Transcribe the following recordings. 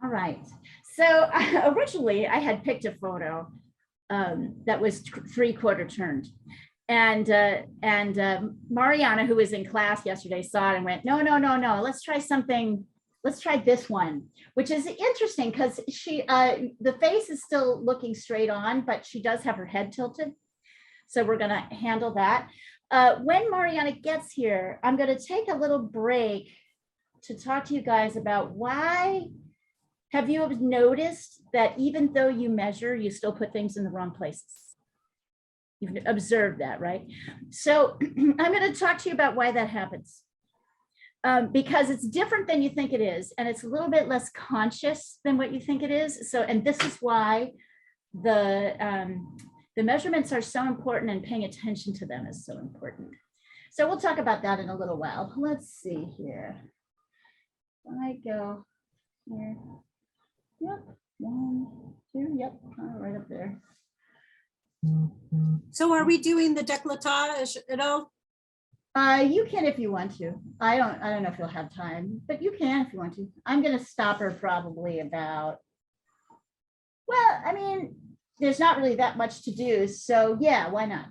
All right. So originally I had picked a photo that was 3/4 turned. And Mariana, who was in class yesterday, saw it and went, no, let's try something. Let's try this one, which is interesting because she, the face is still looking straight on, but she does have her head tilted. So we're going to handle that. When Mariana gets here, I'm going to take a little break to talk to you guys about why have you noticed that even though you measure, you still put things in the wrong places? You've observed that, right? So I'm going to talk to you about why that happens. Because it's different than you think it is, and it's a little bit less conscious than what you think it is. So, and this is why the measurements are so important, and paying attention to them is so important. So we'll talk about that in a little while. Let's see here. I go here. Yep, 1, 2, yep, right up there. So are we doing the decolletage at all? You can if you want to. I don't know if you'll have time, but you can if you want to. I'm gonna stop her probably about, well, I mean, there's not really that much to do, so yeah, why not?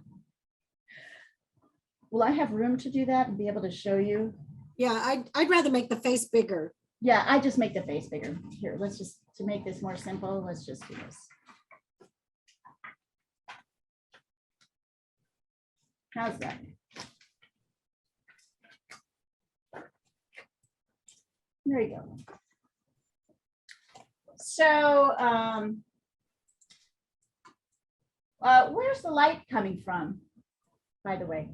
Will I have room to do that and be able to show you? Yeah, I'd rather make the face bigger. Yeah, I just make the face bigger. Here, let's just, to make this more simple, let's just do this. How's that? There you go. So, where's the light coming from, by the way?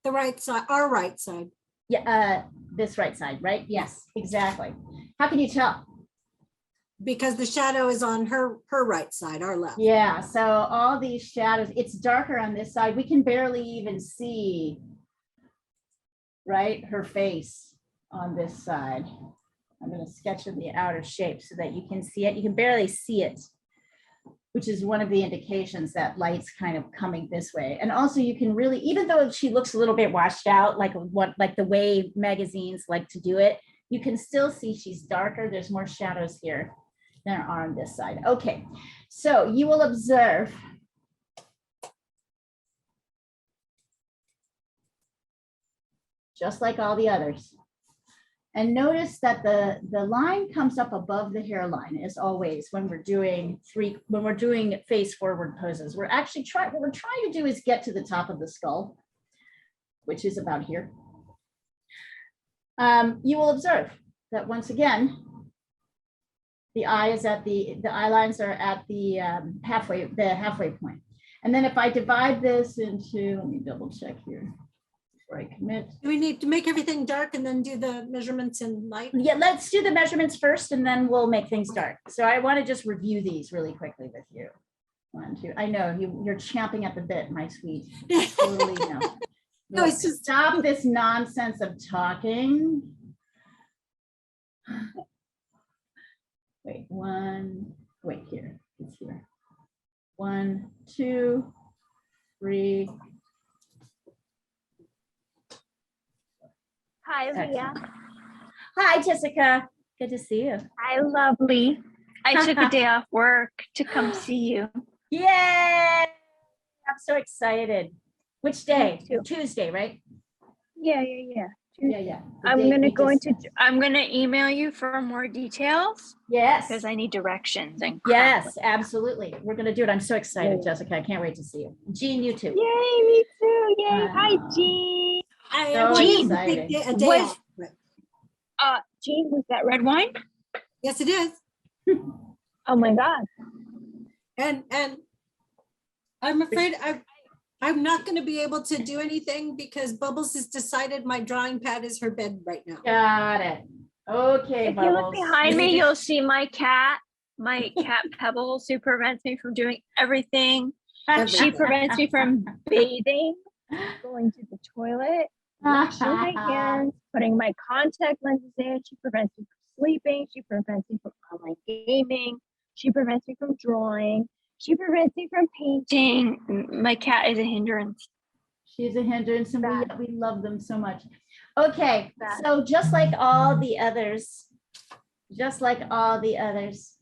The right side, our right side. Yeah, this right side, right? Yes, exactly. How can you tell? Because the shadow is on her right side, our left. Yeah, so all these shadows, it's darker on this side. We can barely even see, right, her face on this side. I'm going to sketch in the outer shape so that you can see it. You can barely see it, which is one of the indications that light's kind of coming this way. And also you can really, even though she looks a little bit washed out, like the way magazines like to do it, you can still see she's darker. There's more shadows here than there are on this side. Okay, so you will observe just like all the others. And notice that the line comes up above the hairline, as always when we're doing face forward poses. We're actually what we're trying to do is get to the top of the skull, which is about here. You will observe that once again, the eye is at the eye lines are at the halfway point. And then if I divide this into, let me double check here. I commit. Do we need to make everything dark and then do the measurements in light? Yeah, let's do the measurements first and then we'll make things dark. So I want to just review these really quickly with you. 1, 2. I know you're champing at the bit, my sweet. Totally no. No, it's just stop this nonsense of talking. Wait, here. It's here. 1, 2, 3. Hi, Leah. Excellent. Hi, Jessica. Good to see you. Hi, lovely. I took a day off work to come see you. Yay! I'm so excited. Which day? Tuesday, right? Yeah. Yeah. I'm gonna email you for more details. Yes. Because I need directions and yes, absolutely. We're gonna do it. I'm so excited, Jessica. I can't wait to see you. Jean, you too. Yay, me too. Yay. Hi, Jean. Jean, Jean, was that red wine? Yes, it is. Oh my God. And I'm afraid I'm not going to be able to do anything because Bubbles has decided my drawing pad is her bed right now. Got it. Okay, if Bubbles. you look behind me, you'll see my cat Pebbles, who prevents me from doing everything. She prevents me from bathing, going to the toilet, washing my hands, putting my contact lenses in. She prevents me from sleeping. She prevents me from online gaming. She prevents me from drawing. She prevents me from painting. My cat is a hindrance. She's a hindrance, and we love them so much. Okay, so just like all the others, just like all the others.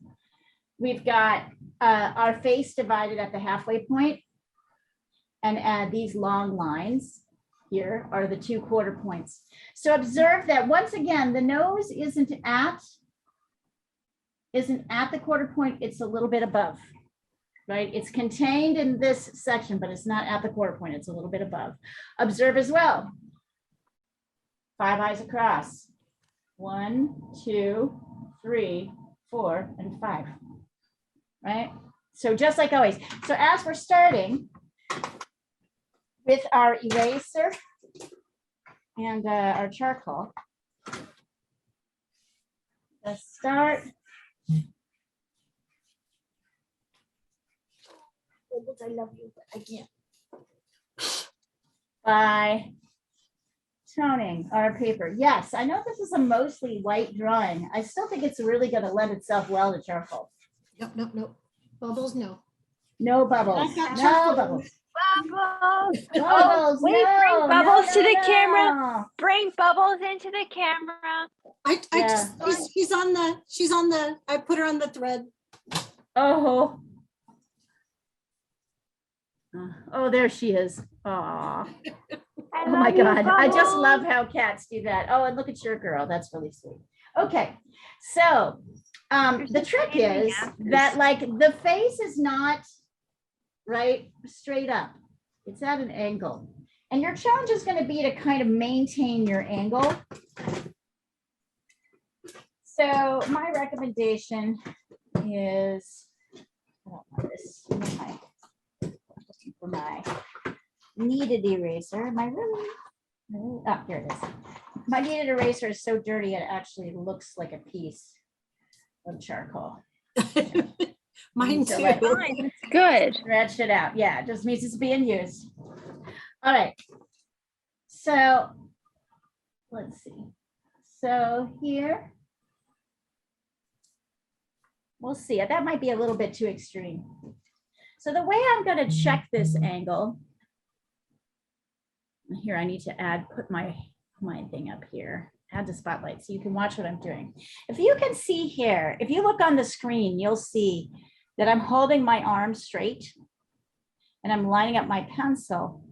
We've got our face divided at the halfway point, and add these long lines here are the 2 quarter points. So observe that once again, the nose isn't at the quarter point, it's a little bit above, right? It's contained in this section, but it's not at the quarter point, it's a little bit above. Observe as well. 5 eyes across. 1, 2, 3, 4, and 5, right? So just like always. So as we're starting with our eraser and our charcoal, let's start. I love you, but I can't. By toning our paper. Yes, I know this is a mostly white drawing. I still think it's really going to lend itself well to charcoal. Nope, nope, nope. Bubbles, no. No bubbles. I got No charcoal. bubbles. Bubbles. Bubbles. wait, no, bring bubbles no, to the no, camera. no. Bring Bubbles into the camera. She's on the, I put her on the thread. Oh. Oh, there she is. Aw. Oh my God. I just love how cats do that. Oh, and look at your girl. That's really sweet. Okay. So the trick is that like the face is not right straight up. It's at an angle. And your challenge is going to be to kind of maintain your angle. So my recommendation is, I don't want this for my kneaded eraser. Am I really? Oh, here it is. My kneaded eraser is so dirty it actually looks like a piece of charcoal. Mine So too. Fine, it's good. Stretch it out. Yeah, it just means it's being used. All right. So let's see. So here, we'll see. That might be a little bit too extreme. So the way I'm going to check this angle, here I need to put my thing up here, add the spotlight so you can watch what I'm doing. If you can see here, if you look on the screen, you'll see that I'm holding my arm straight and I'm lining up my pencil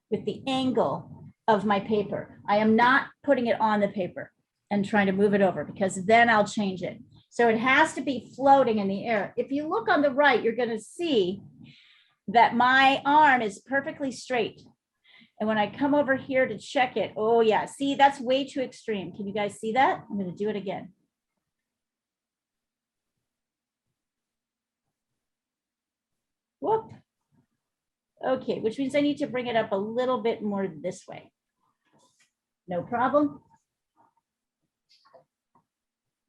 with the angle of my paper. I am not putting it on the paper and trying to move it over because then I'll change it. So it has to be floating in the air. If you look on the right, you're going to see that my arm is perfectly straight. And when I come over here to check it, oh yeah, see, that's way too extreme. Can you guys see that? I'm going to do it again. Whoop. Okay, which means I need to bring it up a little bit more this way. No problem.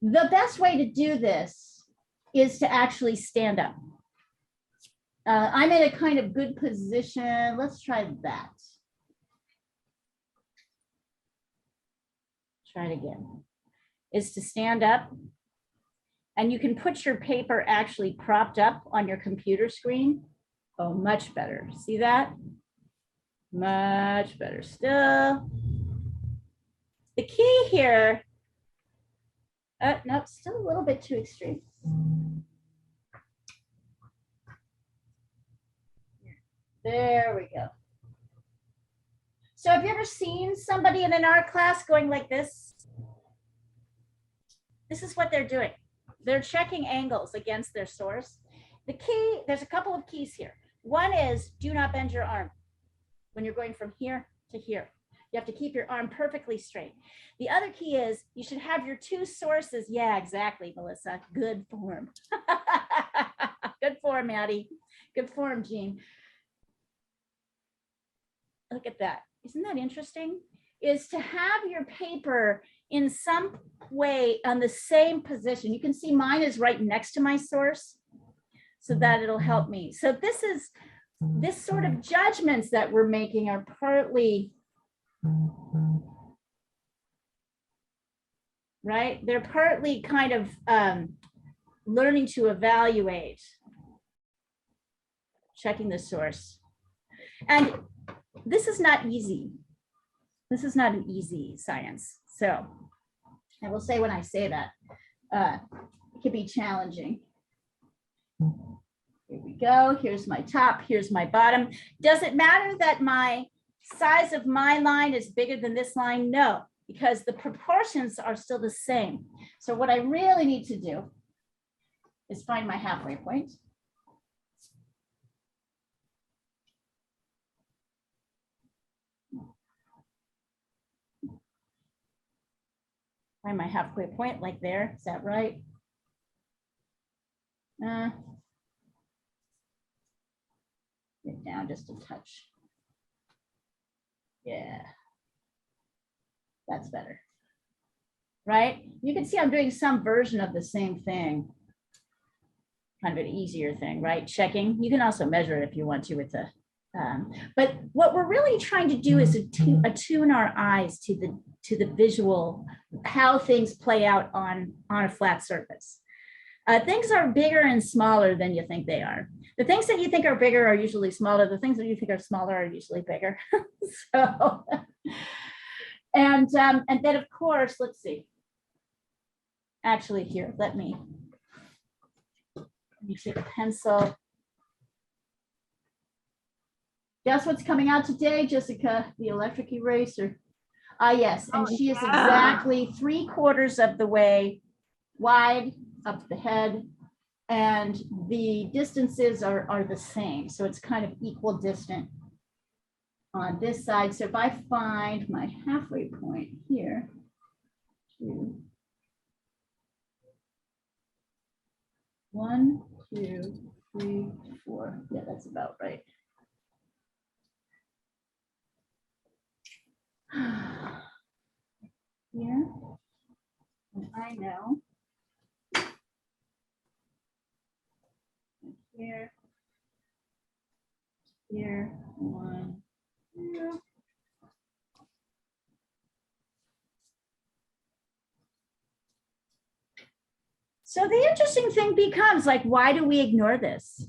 The best way to do this is to actually stand up. I'm in a kind of good position. Let's try that. Try it again. Is to stand up. And you can put your paper actually propped up on your computer screen. Oh, much better. See that? Much better still. The key here, nope, still a little bit too extreme. There we go. So have you ever seen somebody in an art class going like this? This is what they're doing. They're checking angles against their source. The key, there's a couple of keys here. One is do not bend your arm when you're going from here to here. You have to keep your arm perfectly straight. The other key is you should have your two sources. Yeah, exactly, Melissa. Good form. Good form, Maddie. Good form, Jean. Look at that. Isn't that interesting? Is to have your paper in some way on the same position. You can see mine is right next to my source so that it'll help me. So this sort of judgments that we're making are partly, right? They're partly kind of learning to evaluate, checking the source. And this is not easy. This is not an easy science. So I will say when I say that, it can be challenging. Here we go. Here's my top. Here's my bottom. Does it matter that my size of my line is bigger than this line? No, because the proportions are still the same. So what I really need to do is find my halfway point. Find my halfway point like there. Is that right? Get down just a touch. Yeah. That's better. Right? You can see I'm doing some version of the same thing. Kind of an easier thing, right? Checking. You can also measure it if you want to with the, but what we're really trying to do is attune our eyes to the visual, how things play out on a flat surface. Things are bigger and smaller than you think they are. The things that you think are bigger are usually smaller. The things that you think are smaller are usually bigger. So, and then of course, let's see. Actually, here, let me take a pencil. Guess what's coming out today, Jessica? The electric eraser. Ah, yes, and she is exactly 3/4 of the way wide up the head, and the distances are the same, so it's kind of equal distant on this side. So if I find my halfway point here, 2, 1, 2, 3, 4. Yeah, that's about right. Here, and I know. Here, here, 1, 2. So the interesting thing becomes like, why do we ignore this?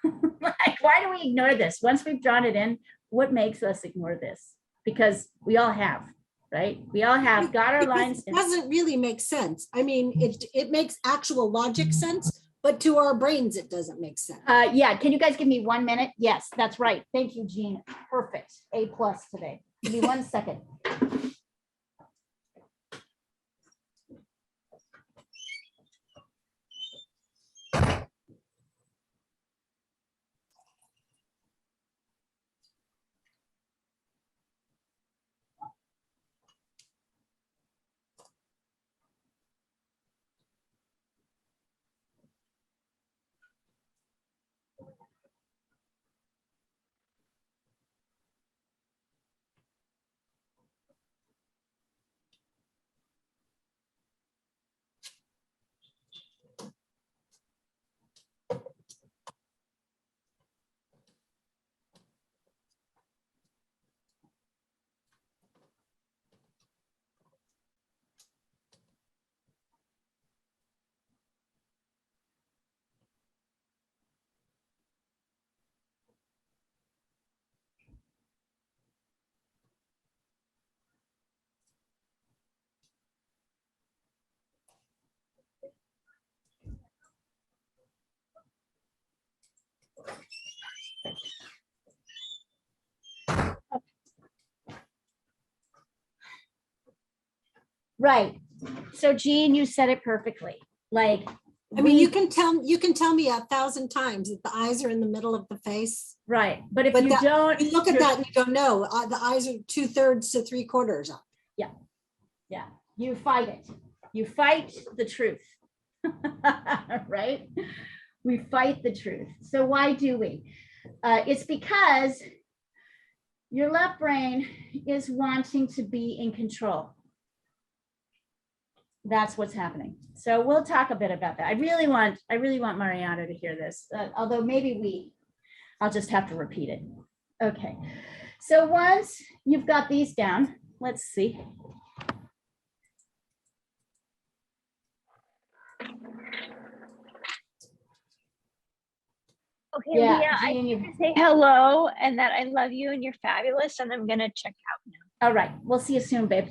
Like, why do we ignore this? Once we've drawn it in, what makes us ignore this? Because we all have, right? We all have got our lines. It doesn't really make sense. I mean, it makes actual logic sense, but to our brains, it doesn't make sense. Yeah, can you guys give me 1 minute? Yes, that's right. Thank you, Jean. Perfect. A+ today. Give me 1 second. Right. So Jean, you said it perfectly. Like, I mean, you can tell me 1,000 times that the eyes are in the middle of the face. Right. But if you don't, you look at that and you go, no, the eyes are 2/3 to 3/4 up. Yeah. Yeah. You fight it. You fight the truth. Right? We fight the truth. So why do we? It's because your left brain is wanting to be in control. That's what's happening. So we'll talk a bit about that. I really want Mariana to hear this, although maybe I'll just have to repeat it. Okay. So once you've got these down, let's see. Okay, Yeah, Leah, I Jean, need to say hello and that I love you and you're fabulous, and I'm gonna check out now. All right. We'll see you soon, babe.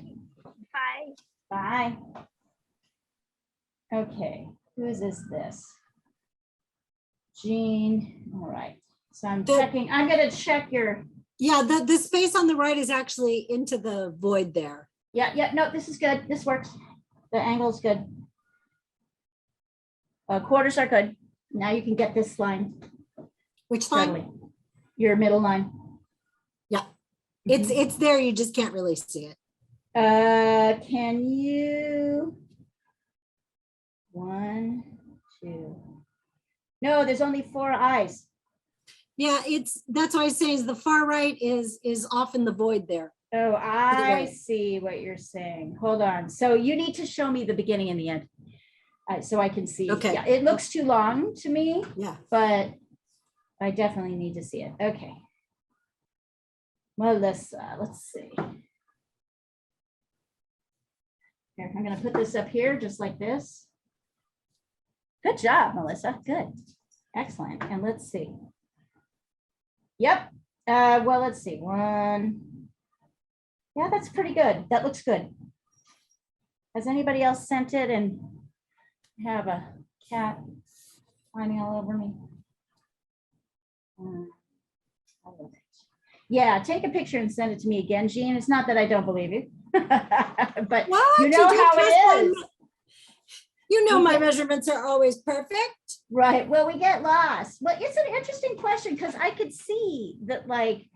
Bye. Bye. Okay, whose is this? Jean, all right. So I'm The- checking, I'm gonna check your, Yeah, the space on the right is actually into the void there. yeah, no, this is good. This works. The angle's good. Quarters are good. Now you can get this line Which line? readily. Your middle line. Yeah, Mhm. it's there. You just can't really see it. Can you? 1, 2. No, there's only 4 eyes. Yeah, that's why I say is the far right is off in the void there. Oh, I right. see what you're saying. Hold on. So you need to show me the beginning and the end. So I can see. Okay. Yeah, it looks too long to me, Yeah. but I definitely need to see it. Okay. Melissa, let's see. Here, I'm gonna put this up here just like this. Good job, Melissa. Good. Excellent. And let's see. Yep. Well, let's see. 1. Yeah, that's pretty good. That looks good. Has anybody else sent it and have a cat climbing all over me? Yeah, take a picture and send it to me again, Jean. It's not that I don't believe you, but What? you know did how trust it my- is. You know You my get- measurements are always perfect. Right. Well, we get lost. But it's an interesting question because I could see that, like,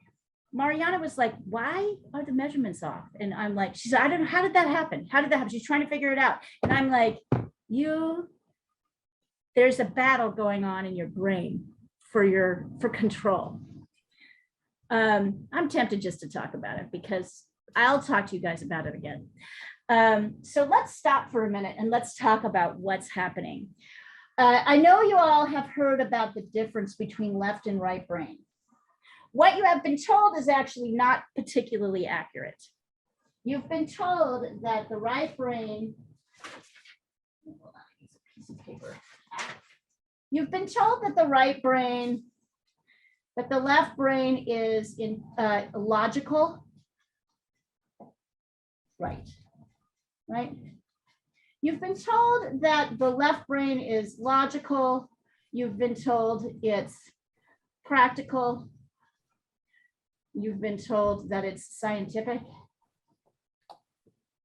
Mariana was like, why are the measurements off? And I'm like, she's, I don't know, how did that happen? How did that happen? She's trying to figure it out. And I'm like, there's a battle going on in your brain for control. I'm tempted just to talk about it because I'll talk to you guys about it again. So let's stop for a minute and let's talk about what's happening. I know you all have heard about the difference between left and right brain. What you have been told is actually not particularly accurate. You've been told that the right brain, hold on, I need a piece of paper. You've been told that the right brain, that the left brain is in logical, right? You've been told that the left brain is logical. You've been told it's practical. You've been told that it's scientific.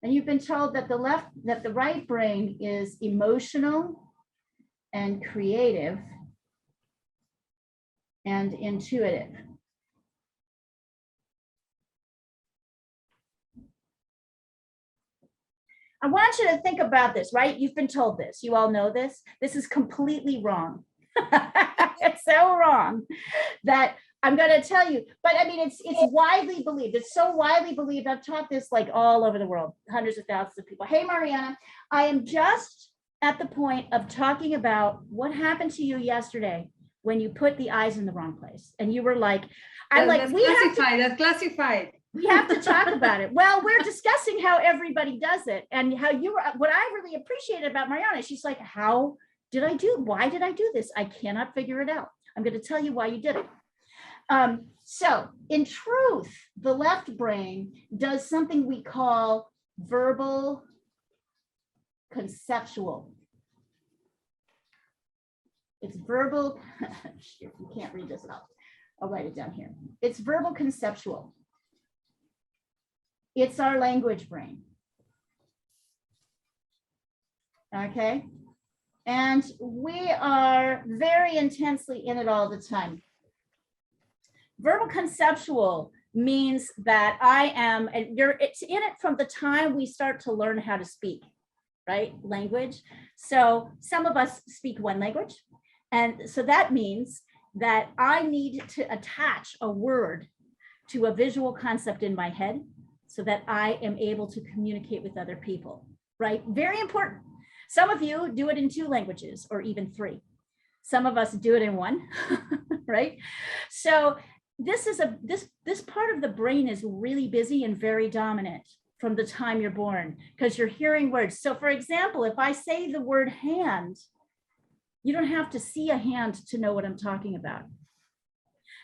And you've been told that the right brain is emotional and creative and intuitive. I want you to think about this, right? You've been told this. You all know this. This is completely wrong. It's so wrong that I'm going to tell you, but I mean, it's widely believed. It's so widely believed. I've taught this like all over the world, hundreds of thousands of people. Hey, Mariana, I am just at the point of talking about what happened to you yesterday when you put the eyes in the wrong place. And you were like, That's classified. we have to talk about it. Well, we're discussing how everybody does it and how you were, what I really appreciated about Mariana, she's like, why did I do this? I cannot figure it out. I'm going to tell you why you did it. So in truth, the left brain does something we call verbal conceptual. It's verbal, you can't read this out. I'll write it down here. It's verbal conceptual. It's our language brain. Okay. And we are very intensely in it all the time. Verbal conceptual means that it's in it from the time we start to learn how to speak, right? Language. So some of us speak one language. And so that means that I need to attach a word to a visual concept in my head so that I am able to communicate with other people, right? Very important. Some of you do it in 2 languages or even 3. Some of us do it in 1, right? So this part of the brain is really busy and very dominant from the time you're born because you're hearing words. So for example, if I say the word hand, you don't have to see a hand to know what I'm talking about.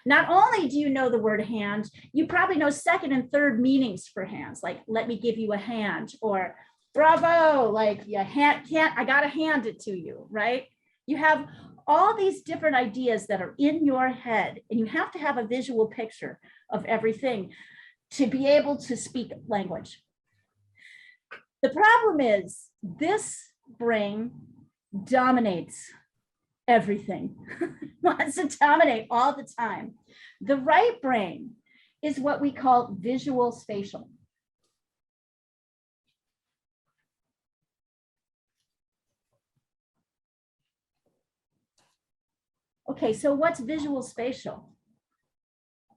Not only do you know the word hand, you probably know second and third meanings for hands, like let me give you a hand, or Bravo, like I gotta hand it to you, right? You have all these different ideas that are in your head, and you have to have a visual picture of everything to be able to speak language. The problem is this brain dominates everything, wants to dominate all the time. The right brain is what we call visual spatial. Okay, so what's visual spatial?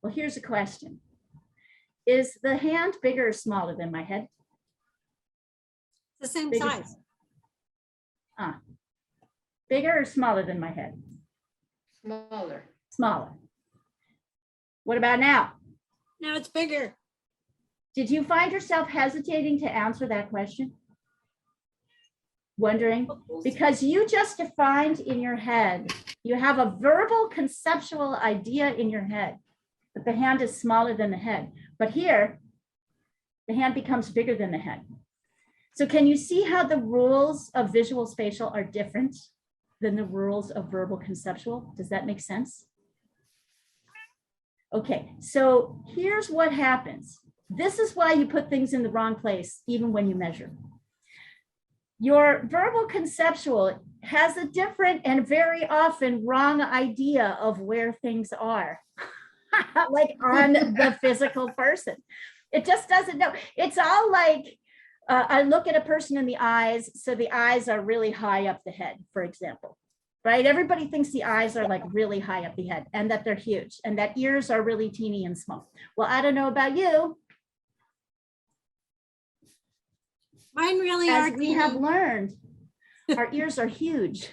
Well, here's a question. Is the hand bigger or smaller than my head? The same Bigger. size. Bigger or smaller than my head? Smaller. Smaller. What about now? Now it's bigger. Did you find yourself hesitating to answer that question? Wondering? Because you just defined in your head, you have a verbal conceptual idea in your head that the hand is smaller than the head. But here, the hand becomes bigger than the head. So can you see how the rules of visual spatial are different than the rules of verbal conceptual? Does that make sense? Okay, so here's what happens. This is why you put things in the wrong place, even when you measure. Your verbal conceptual has a different and very often wrong idea of where things are, like on the physical person. It just doesn't know. It's all like, I look at a person in the eyes, so the eyes are really high up the head, for example, right? Everybody thinks the eyes are like really high up the head and that they're huge and that ears are really teeny and small. Well, I don't know about you. Mine really As are. we have learned, our ears are huge.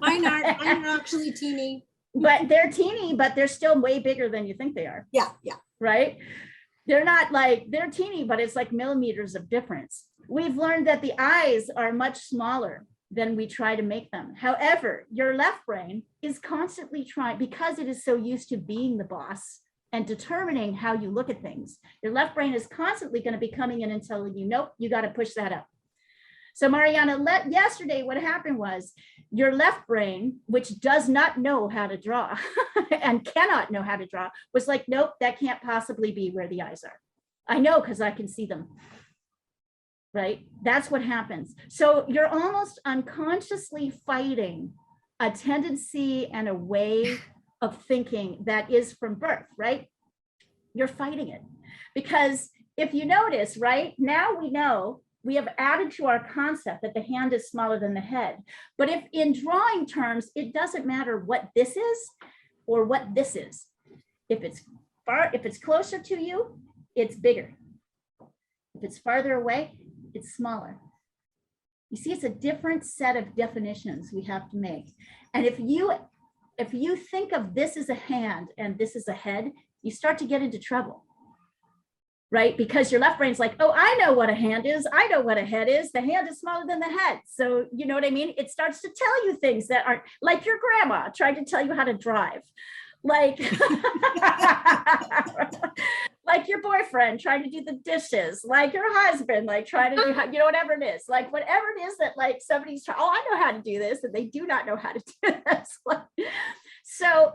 Mine are actually teeny. But they're teeny, but they're still way bigger than you think they are. Yeah, yeah. Right? They're not like, they're teeny, but it's like millimeters of difference. We've learned that the eyes are much smaller than we try to make them. However, your left brain is constantly trying, because it is so used to being the boss and determining how you look at things, your left brain is constantly going to be coming in and telling you, nope, you got to push that up. So Mariana, yesterday what happened was your left brain, which does not know how to draw and cannot know how to draw, was like, nope, that can't possibly be where the eyes are. I know because I can see them. Right? That's what happens. So you're almost unconsciously fighting a tendency and a way of thinking that is from birth, right? You're fighting it. Because if you notice, right, now we know we have added to our concept that the hand is smaller than the head. But if in drawing terms, it doesn't matter what this is or what this is. If it's closer to you, it's bigger. If it's farther away, it's smaller. You see, it's a different set of definitions we have to make. And if you think of this as a hand and this as a head, you start to get into trouble, right? Because your left brain's like, oh, I know what a hand is. I know what a head is. The hand is smaller than the head. So you know what I mean? It starts to tell you things that aren't, like your grandma trying to tell you how to drive. Like, like your boyfriend trying to do the dishes, like your husband, like trying to do, you know, whatever it is, like whatever it is that like somebody's trying, oh, I know how to do this, and they do not know how to do this. So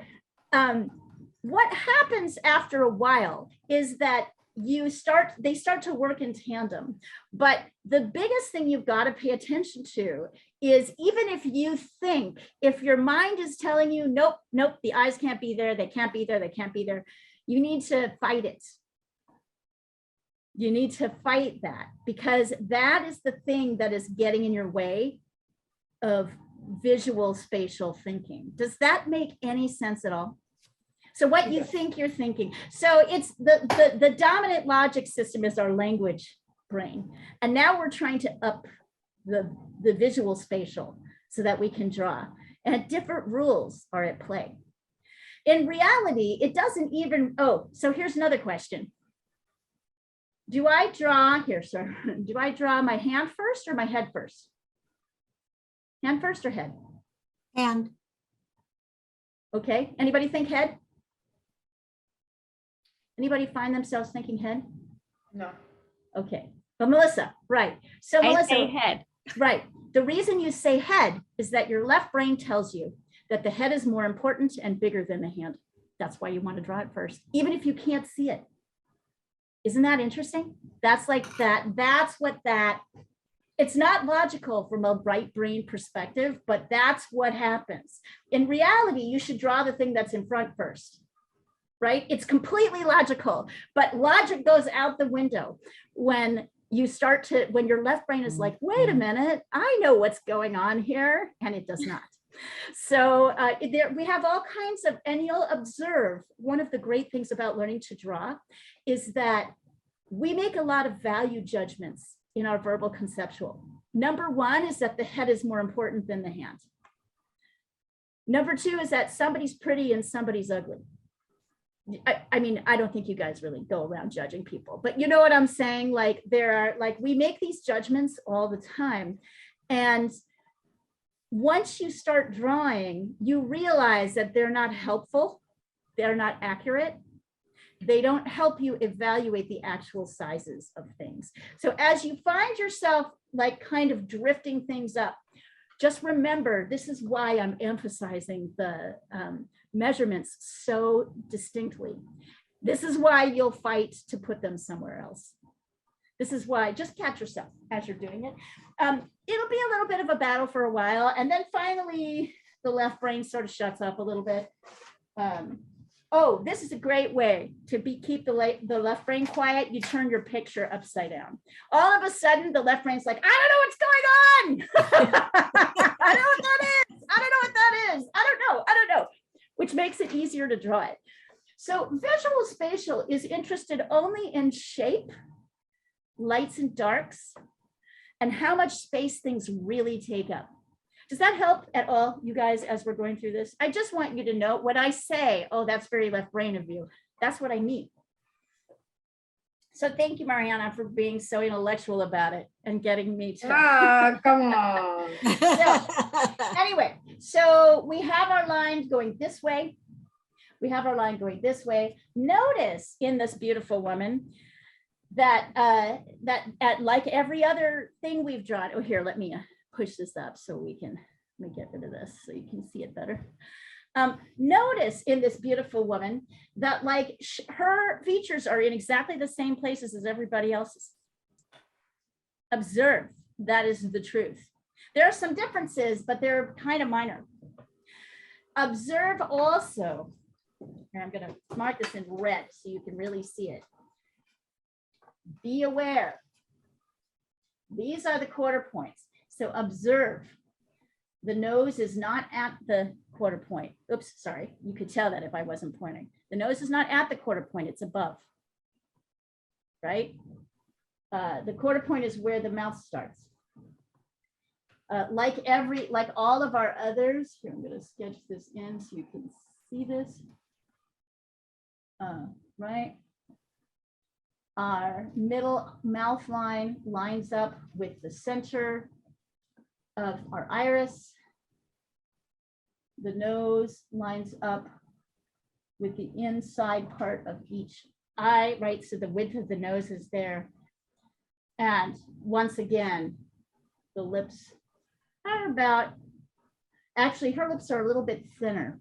what happens after a while is that they start to work in tandem. But the biggest thing you've got to pay attention to is, even if you think, if your mind is telling you, nope, the eyes can't be there, they can't be there, they can't be there, you need to fight it. You need to fight that, because that is the thing that is getting in your way of visual spatial thinking. Does that make any sense at all? So what you think you're thinking. So it's the dominant logic system is our language brain. And now we're trying to up the visual spatial so that we can draw. And different rules are at play. In reality, it doesn't even, so here's another question. Do I draw, here, sir, do I draw my hand first or my head first? Hand first or head? Hand. Okay, anybody think head? Anybody find themselves thinking head? No. Okay, But Melissa, right. So I Melissa, say head. right. The reason you say head is that your left brain tells you that the head is more important and bigger than the hand. That's why you want to draw it first, even if you can't see it. Isn't that interesting? That's like that. That's what that, it's not logical from a right brain perspective, but that's what happens. In reality, you should draw the thing that's in front first, right? It's completely logical, but logic goes out the window when you start to, when your left brain is like, wait a minute, I know what's going on here, and it does not. So there, we have all kinds of, and you'll observe, one of the great things about learning to draw is that we make a lot of value judgments in our verbal conceptual. Number one is that the head is more important than the hand. Number two is that somebody's pretty and somebody's ugly. I mean, I don't think you guys really go around judging people, but you know what I'm saying? Like there are, like we make these judgments all the time. And once you start drawing, you realize that they're not helpful. They're not accurate. They don't help you evaluate the actual sizes of things. So as you find yourself like kind of drifting things up, just remember, this is why I'm emphasizing the measurements so distinctly. This is why you'll fight to put them somewhere else. This is why, just catch yourself as you're doing it. It'll be a little bit of a battle for a while, and then finally the left brain sort of shuts up a little bit. Oh, this is a great way to keep the left brain quiet. You turn your picture upside down. All of a sudden, the left brain's like, I don't know what's going on. I don't know what that is. I don't know what that is. I don't know, which makes it easier to draw it. So visual spatial is interested only in shape, lights and darks, and how much space things really take up. Does that help at all, you guys, as we're going through this? I just want you to know when I say, oh, that's very left brain of you, that's what I mean. So thank you, Mariana, for being so intellectual about it and getting me to. Ah, come on. So, anyway, so we have our line going this way. We have our line going this way. Notice in this beautiful woman that like every other thing we've drawn. Oh, here, let me push this up so let me get rid of this so you can see it better. Notice in this beautiful woman that like her features are in exactly the same places as everybody else's. Observe, that is the truth. There are some differences, but they're kind of minor. Observe also, and I'm gonna mark this in red so you can really see it. Be aware, these are the quarter points. So observe, the nose is not at the quarter point. Oops, sorry. You could tell that if I wasn't pointing. The nose is not at the quarter point, it's above, right? The quarter point is where the mouth starts. Like all of our others, here, I'm gonna sketch this in so you can see this, right? Our middle mouth line lines up with the center of our iris. The nose lines up with the inside part of each eye, right? So the width of the nose is there. And once again, the lips are about, actually her lips are a little bit thinner.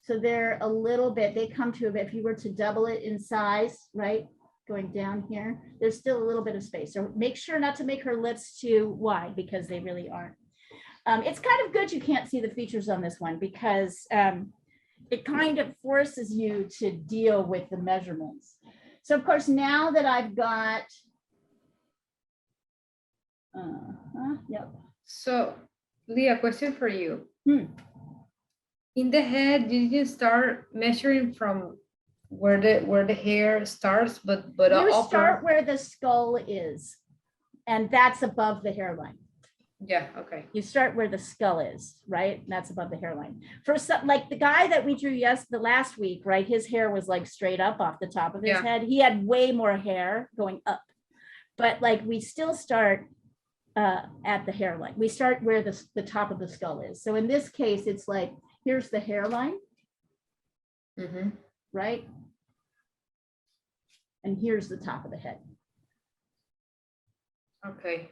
So they're a little bit, they come to, if you were to double it in size, right? Going down here, there's still a little bit of space. So make sure not to make her lips too wide because they really aren't. It's kind of good you can't see the features on this one because it kind of forces you to deal with the measurements. So of course, now that I've got, yep. So, Leah, question for you. In the head, did you start measuring from where the hair starts, but you start where the skull is, and that's above the hairline. Yeah, okay. You start where the skull is, right? And that's above the hairline. For some, like the guy that we drew the last week, right? His hair was like straight up off the top of his head. He had way more hair going up, but like we still start at the hairline. We start where the top of the skull is. So in this case, it's like, here's the hairline, right? And here's the top of the head. Okay.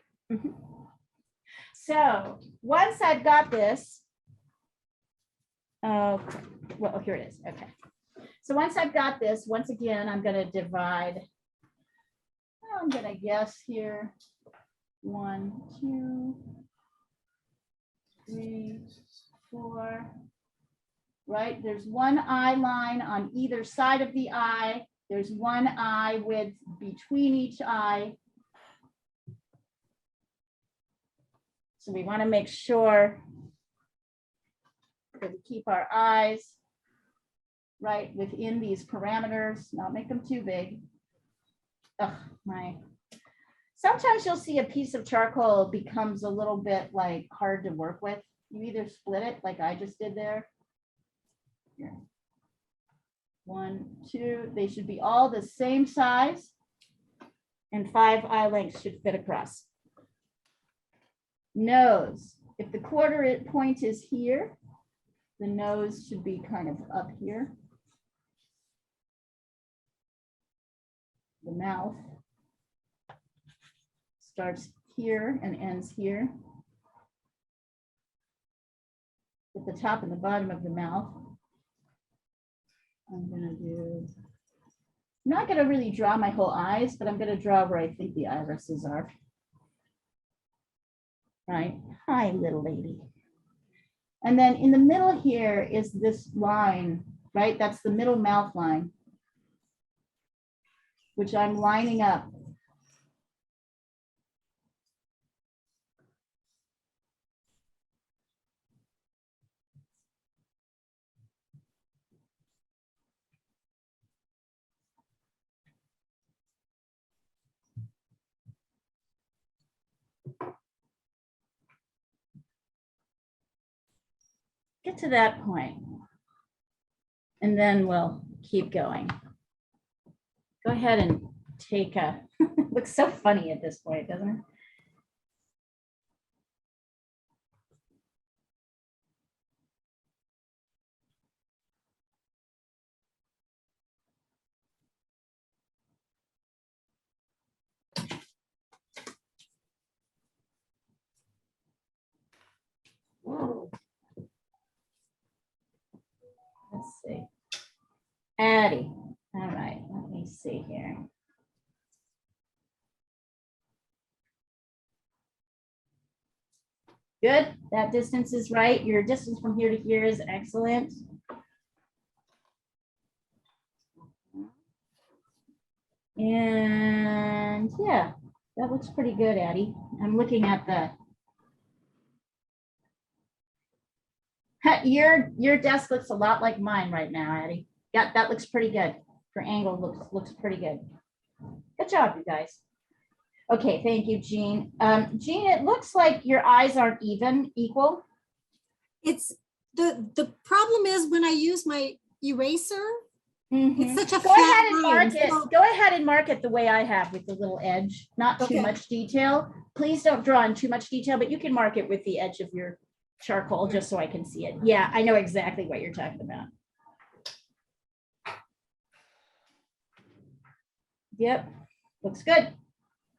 So once I've got this, well, here it is. Okay. So once I've got this, once again, I'm going to divide. I'm going to guess here. 1, 2, 3, 4. Right? There's one eye line on either side of the eye. There's one eye width between each eye. So we want to make sure that we keep our eyes right within these parameters, not make them too big. Sometimes you'll see a piece of charcoal becomes a little bit like hard to work with. You either split it like I just did there. Here. 1, 2, they should be all the same size, and 5 eye lengths should fit across. Nose, if the quarter point is here, the nose should be kind of up here. The mouth starts here and ends here. At the top and the bottom of the mouth, I'm not gonna really draw my whole eyes, but I'm gonna draw where I think the irises are. Right, hi little lady. And then in the middle here is this line, right? That's the middle mouth line, which I'm lining up. Get to that point, and then we'll keep going. Go ahead and take a, looks so funny at this point, doesn't it? Whoa. Let's see. Addie. All right, let me see here. Good, that distance is right. Your distance from here to here is excellent. And yeah, that looks pretty good, Addie. I'm looking at the, your desk looks a lot like mine right now, Addie. Yeah, that looks pretty good. Your angle looks pretty good. Good job, you guys. Okay, thank you, Jean. Jean, it looks like your eyes aren't equal. It's the problem is when I use my eraser, it's such a Go ahead and line, mark it. so- Go ahead and mark it the way I have with the little edge, not too Okay. much detail. Please don't draw in too much detail, but you can mark it with the edge of your charcoal just so I can see it. Yeah, I know exactly what you're talking about. Yep, looks good.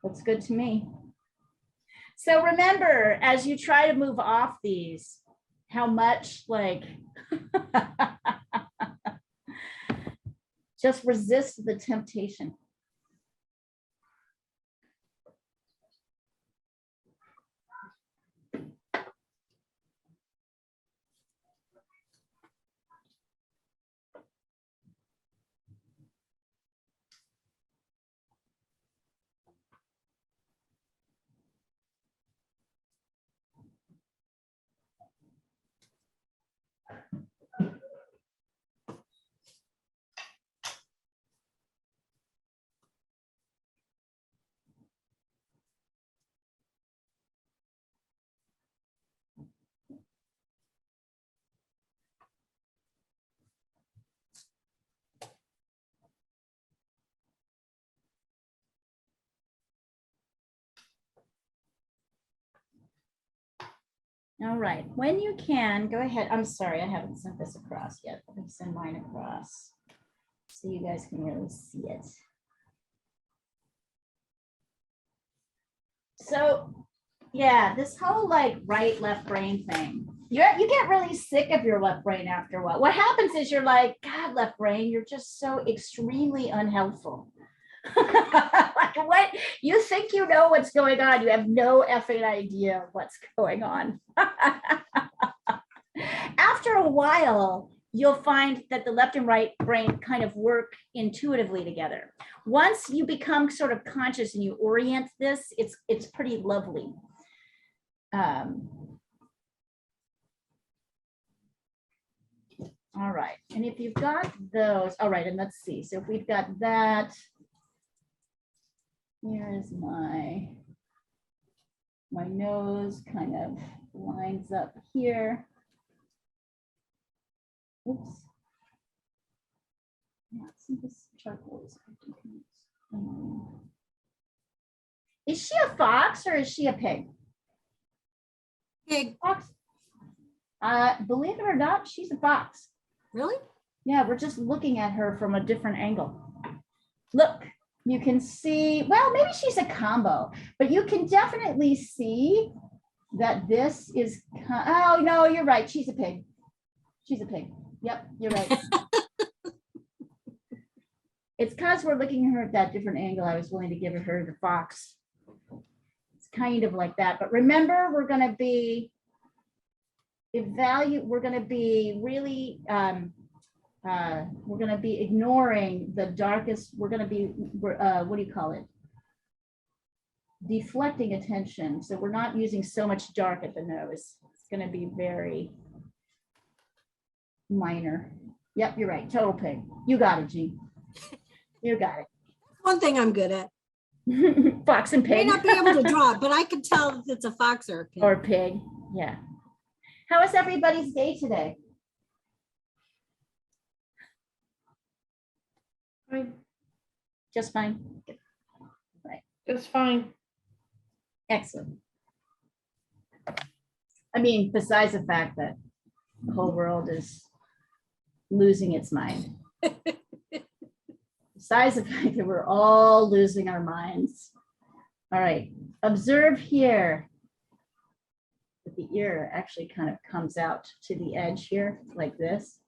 Looks good to me. So remember, as you try to move off these, how much like, just resist the temptation. All right, when you can, go ahead. I'm sorry, I haven't sent this across yet. Let me send mine across so you guys can really see it. So yeah, this whole like right left brain thing. You get really sick of your left brain after a while. What happens is you're like, God, left brain, you're just so extremely unhelpful. Like what you think you know what's going on. You have no effing idea what's going on. After a while, you'll find that the left and right brain kind of work intuitively together. Once you become sort of conscious and you orient this, it's pretty lovely. All right, and if you've got those, all right, and let's see. So if we've got that, here is my nose kind of lines up here. Oops. Yeah, see this charcoal is. Is she a fox or is she a pig? Pig. Fox. Believe it or not, she's a fox. Really? Yeah, we're just looking at her from a different angle. Look, you can see, well, maybe she's a combo, but you can definitely see that this is, oh no, you're right, she's a pig. She's a pig. Yep, you're right. It's because we're looking at her at that different angle. I was willing to give her the fox. It's kind of like that, but remember, we're going to be we're going to be really, we're going to be ignoring the darkest, we're going to be, what do you call it? Deflecting attention. So we're not using so much dark at the nose. It's going to be very minor. Yep, you're right. Total pig. You got it, G. You got One thing I'm good at. it. Fox and I may pig. not be able to draw it, but I can tell if it's a fox or a pig. Or pig. Yeah. How was everybody's day today? Fine. Just fine. Just fine. Excellent. I mean, besides the fact that the whole world is losing its mind. Besides the fact that we're all losing our minds. All right, observe here that the ear actually kind of comes out to the edge here like this.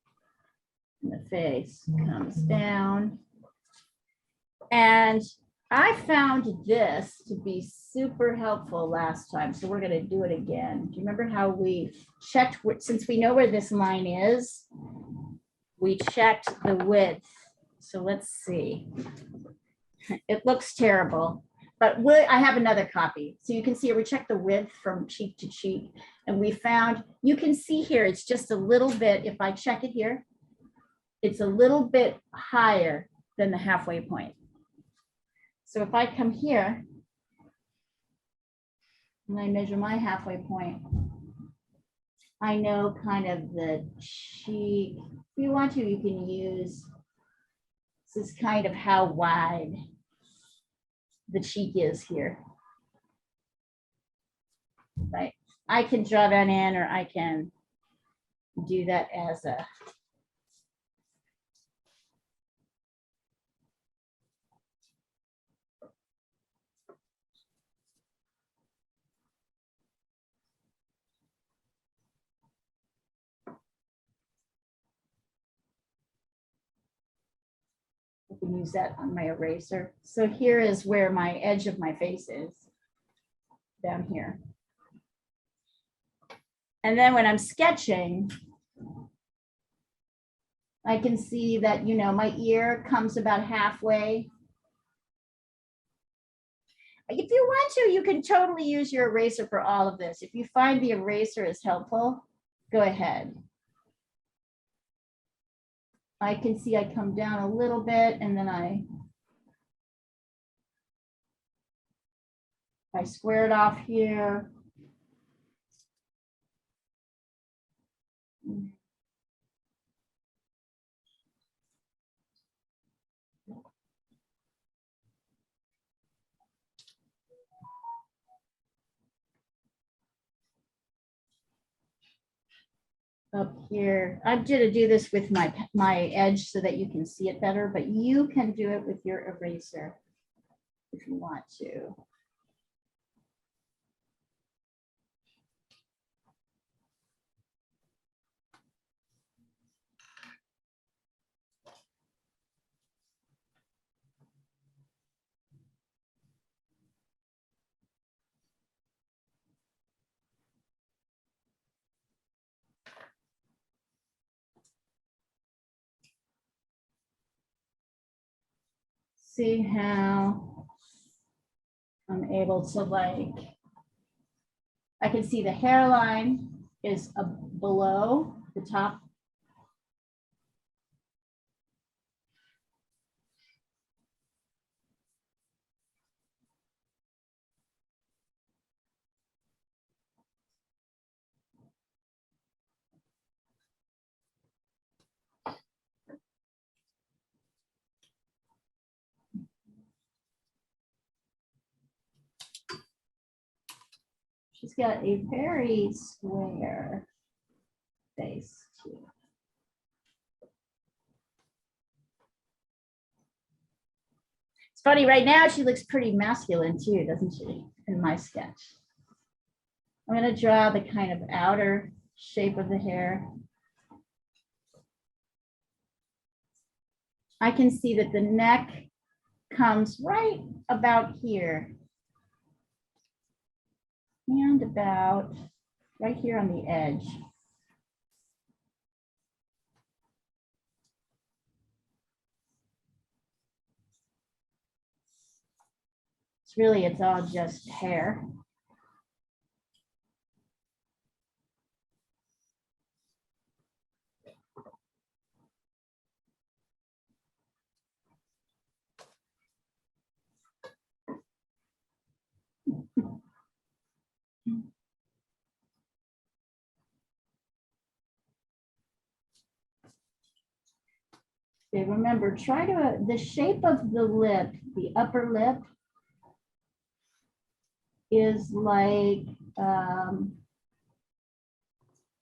And the face comes down. And I found this to be super helpful last time, so we're going to do it again. Do you remember how we checked, since we know where this line is, we checked the width. So let's see. It looks terrible, but I have another copy. So you can see we checked the width from cheek to cheek, and we found, you can see here, it's just a little bit, if I check it here, it's a little bit higher than the halfway point. So if I come here and I measure my halfway point, I know kind of the cheek. If you want to, you can use, this is kind of how wide the cheek is here. Right? I can draw that in, or I can do that as a, I can use that on my eraser. So here is where my edge of my face is, down here. And then when I'm sketching, I can see that, you know, my ear comes about halfway. If you want to, you can totally use your eraser for all of this. If you find the eraser is helpful, go ahead. I can see I come down a little bit, and then I square it off here. Up here, I'm going to do this with my edge so that you can see it better, but you can do it with your eraser if you want to. see how I'm able to like, I can see the hairline is below the top. She's got a very square face too. It's funny, right now she looks pretty masculine too, doesn't she, in my sketch? I'm gonna draw the kind of outer shape of the hair. I can see that the neck comes right about here. And about right here on the edge. It's all just hair. Okay, remember, try to, the shape of the lip, the upper lip is like,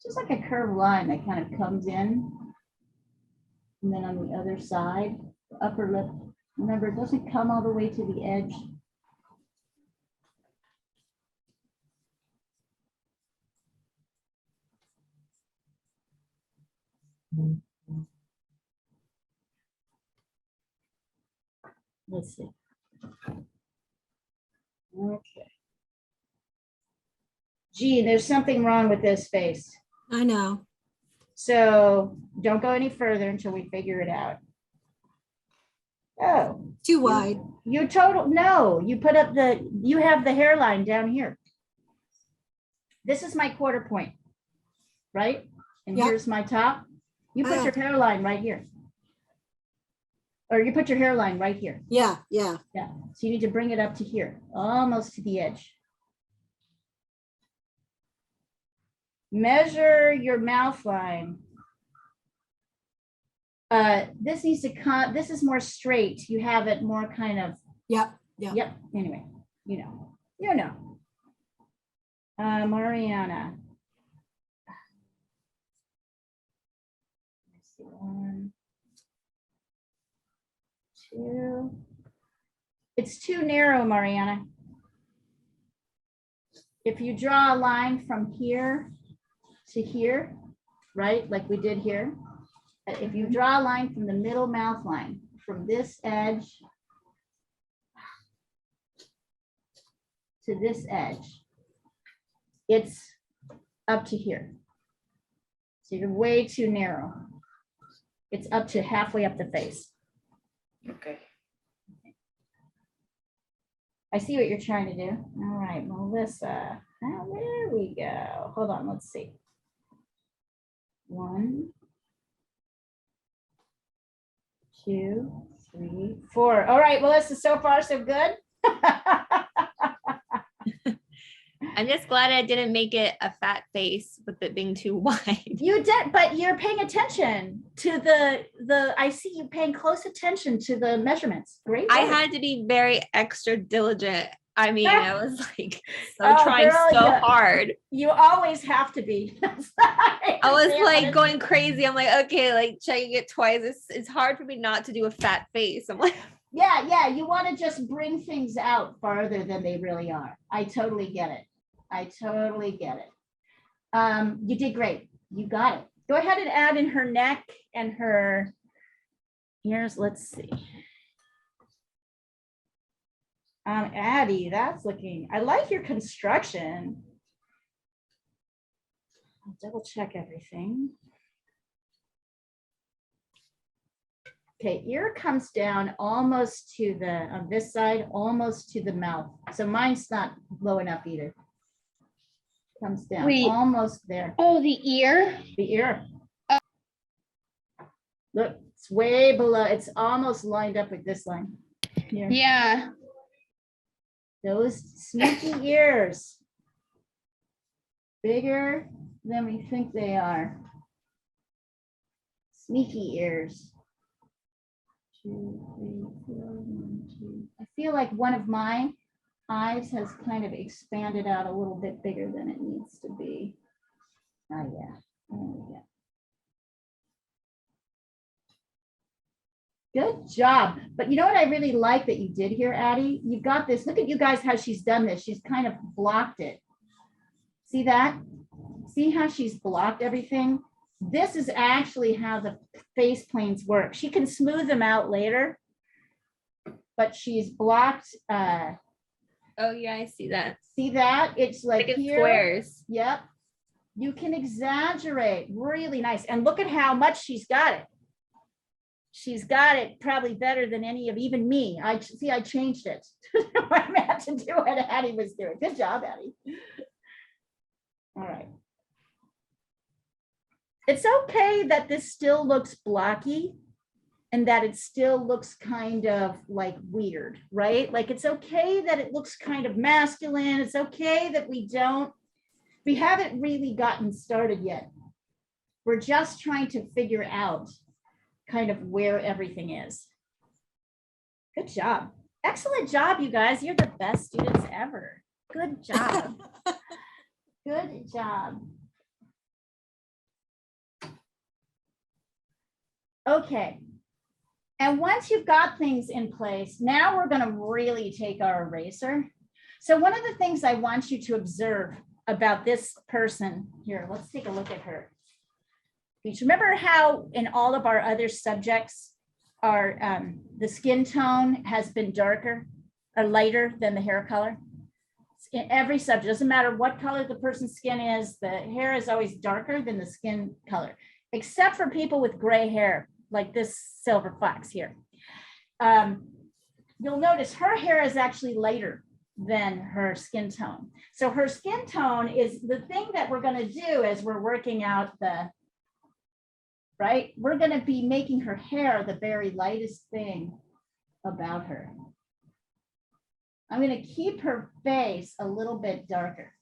just like a curved line that kind of comes in. And then on the other side, the upper lip, remember, it doesn't come all the way to the edge. Let's see. Okay. Gee, there's something wrong with this face. I know. So don't go any further until we figure it out. Oh. Too wide. You put up you have the hairline down here. This is my quarter point, right? And Yep. here's my top. You put your hairline right here. Or you put your hairline right here. Yeah. Yeah. So you need to bring it up to here, almost to the edge. Measure your mouth line. This needs to come, this is more straight. You have it more kind of. Yep. Anyway, you know. Mariana. Let's see, 1, 2. It's too narrow, Mariana. If you draw a line from here to here, right, like we did here, if you draw a line from the middle mouth line, from this edge to this edge, it's up to here. So you're way too narrow. It's up to halfway up the face. Okay. I see what you're trying to do. All right, Melissa. Now, there we go. Hold on, let's see. 1, 2, 3, 4. All right, Melissa, so far so good. I'm just glad I didn't make it a fat face with it being too wide. You did, but you're paying attention to the. I see you paying close attention to the measurements. Great. I work. had to be very extra diligent. I mean, I was like Oh, trying girl, so yeah. hard. You always have to be. I was like going crazy. I'm like, okay, like checking it twice. It's hard for me not to do a fat face. I'm like, Yeah. You want to just bring things out farther than they really are. I totally get it. You did great. You got it. Go ahead and add in her neck and her ears. Let's see. Addie, that's looking, I like your construction. I'll double check everything. Okay, ear comes down almost to the, on this side, almost to the mouth. So mine's not low enough either. Comes down Wait. almost there. Oh, the ear? The ear. Look, it's way below. It's almost lined up with this line. Here. Yeah. Those sneaky ears. Bigger than we think they are. Sneaky ears. 2, 3, 4, 1, 2. I feel like one of my eyes has kind of expanded out a little bit bigger than it needs to be. Oh yeah. Oh yeah. Good job. But you know what I really like that you did here, Addie? You got this. Look at you guys how she's done this. She's kind of blocked it. See that? See how she's blocked everything? This is actually how the face planes work. She can smooth them out later, but she's blocked. Oh yeah, I see that. See that? It's like in here. squares. Yep. You can exaggerate. Really nice. And look at how much she's got it. She's got it probably better than any of even me. I see, I changed it. I meant to do what Addie was doing. Good job, Addie. All right. It's okay that this still looks blocky and that it still looks kind of like weird, right? Like it's okay that it looks kind of masculine. It's okay that we haven't really gotten started yet. We're just trying to figure out kind of where everything is. Good job. Excellent job, you guys. You're the best students ever. Good job. Good job. Okay. And once you've got things in place, now we're going to really take our eraser. So one of the things I want you to observe about this person here, let's take a look at her. Remember how in all of our other subjects, the skin tone has been darker or lighter than the hair color? In every subject, doesn't matter what color the person's skin is, the hair is always darker than the skin color, except for people with gray hair, like this silver fox here. You'll notice her hair is actually lighter than her skin tone. So her skin tone is the thing that we're going to do as we're working out right? We're going to be making her hair the very lightest thing about her. I'm going to keep her face a little bit darker.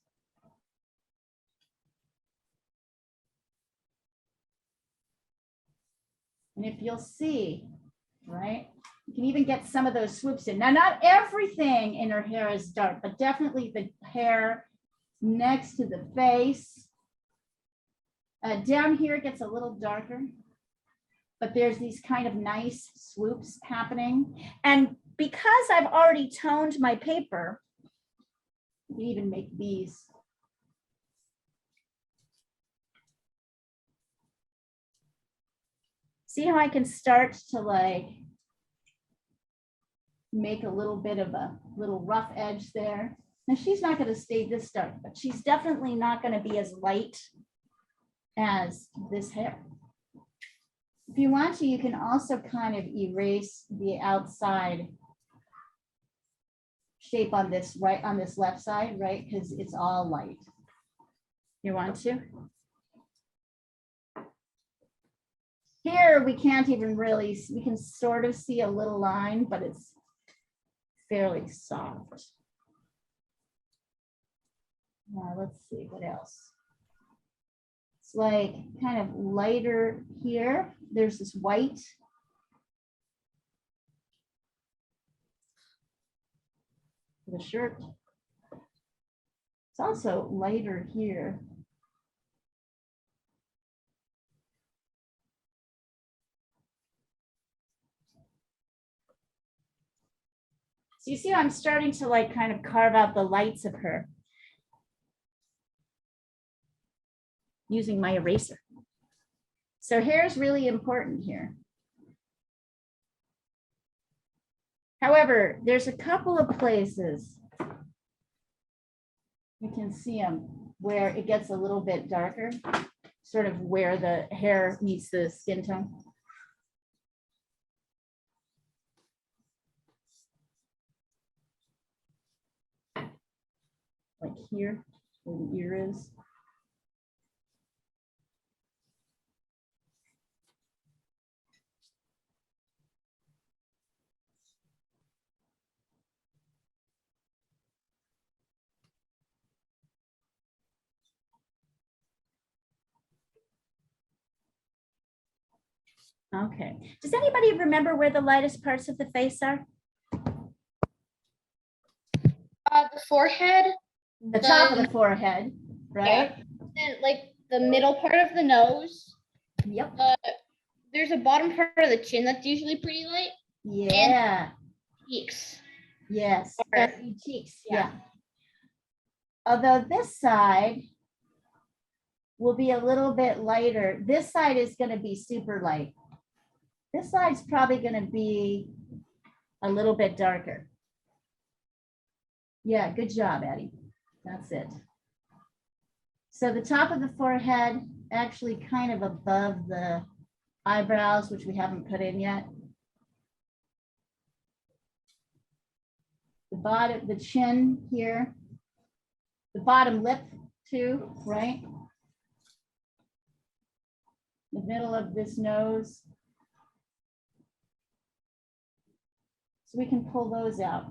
And if you'll see, right, you can even get some of those swoops in. Now, not everything in her hair is dark, but definitely the hair next to the face. Down here, it gets a little darker, but there's these kind of nice swoops happening. And because I've already toned my paper, you can even make these. See how I can start to like make a little bit of a little rough edge there. Now she's not going to stay this dark, but she's definitely not going to be as light as this hair. If you want to, you can also kind of erase the outside shape on this left side, right? Because it's all light. You want to? Here we can't even really, we can sort of see a little line, but it's fairly soft. Now let's see what else. It's like kind of lighter here. There's this white. The shirt. It's also lighter here. So you see, I'm starting to like kind of carve out the lights of her using my eraser. So hair is really important here. However, there's a couple of places you can see them where it gets a little bit darker, sort of where the hair meets the skin tone. like here, where the ear is. Okay. Does anybody remember where the lightest parts of the face are? The forehead, The top of the forehead, right? and like the middle part of the nose. Yep. There's a bottom part of the chin that's usually pretty light. Yeah. Cheeks. Yes. Or- And cheeks. yeah. Yeah. Although this side will be a little bit lighter. This side is going to be super light. This side's probably going to be a little bit darker. Yeah, good job, Addie. That's it. So the top of the forehead, actually kind of above the eyebrows, which we haven't put in yet. The bottom, the chin here. The bottom lip too, right? The middle of this nose. So we can pull those out.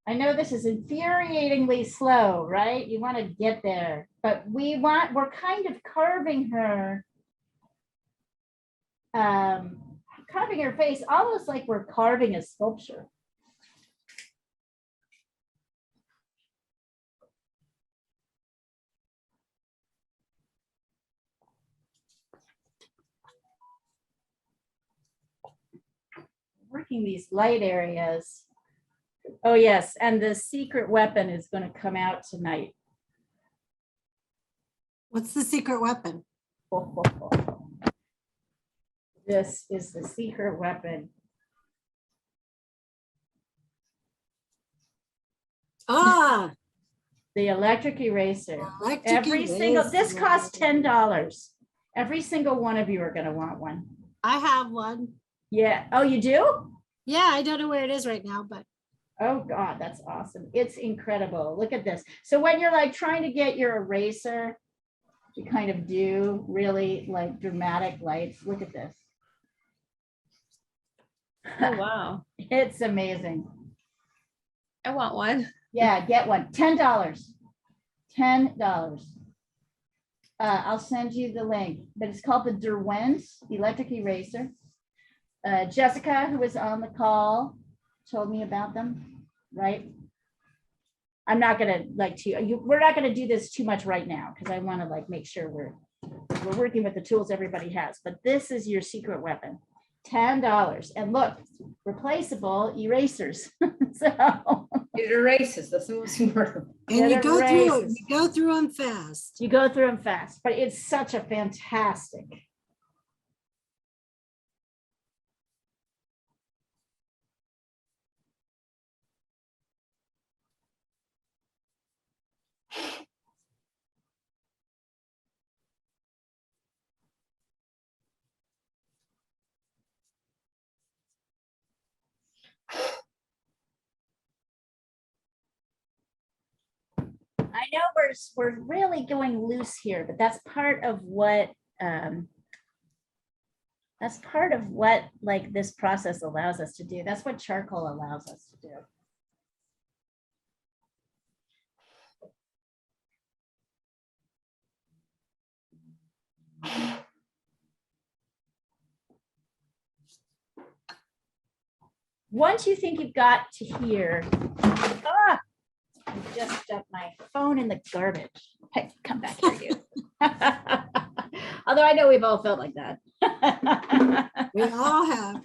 I know this is infuriatingly slow, right? You want to get there, but we're kind of carving her, carving her face almost like we're carving a sculpture. Working these light areas. Oh yes, and the secret weapon is going to come out tonight. What's the secret weapon? This is the secret weapon. Ah, The electric eraser. electric Every single, this eraser. costs $10. Every single one of you are going to want one. I have one. Yeah. Oh, you do? Yeah, I don't know where it is right now, but Oh God, that's awesome. It's incredible. Look at this. So when you're like trying to get your eraser to kind of do really like dramatic lights, look at this. Oh, wow. It's amazing. I want one. Yeah, get one. $10. $10. I'll send you the link, but it's called the Derwent's electric eraser. Jessica, who was on the call, told me about them, right? I'm not gonna we're not gonna do this too much right now because I want to like make sure we're working with the tools everybody has. But this is your secret weapon. $10. And look, replaceable erasers. So It erases. That's the most important. and you It go through it, erases. you go through them fast. you go through them fast, but it's such a fantastic. I know we're really going loose here, but that's part of what like this process allows us to do. That's what charcoal allows us to do. Once you think you've got to here, I just stuck my phone in the garbage. Hey, come back here, you. Although I know we've all felt like that. We all have.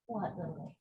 What, Lily?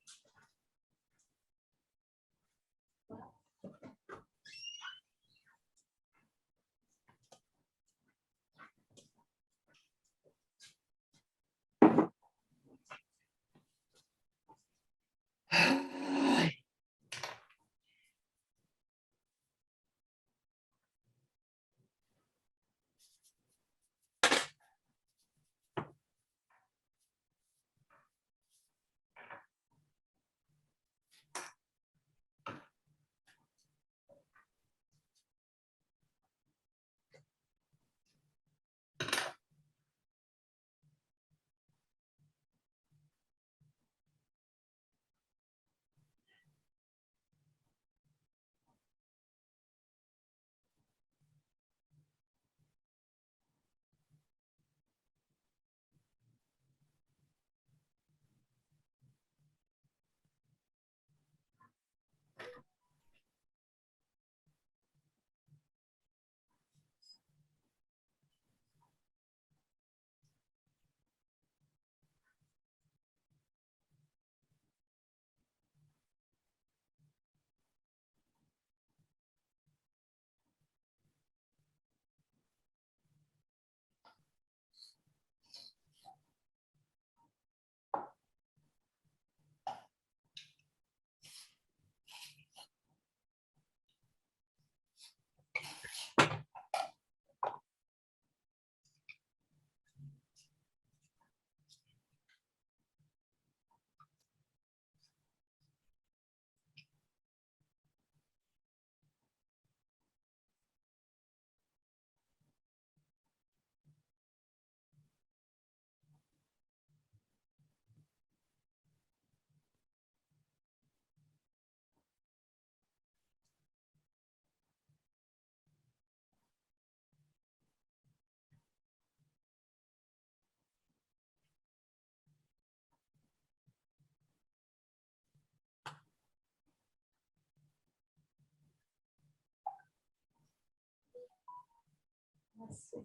Let's see.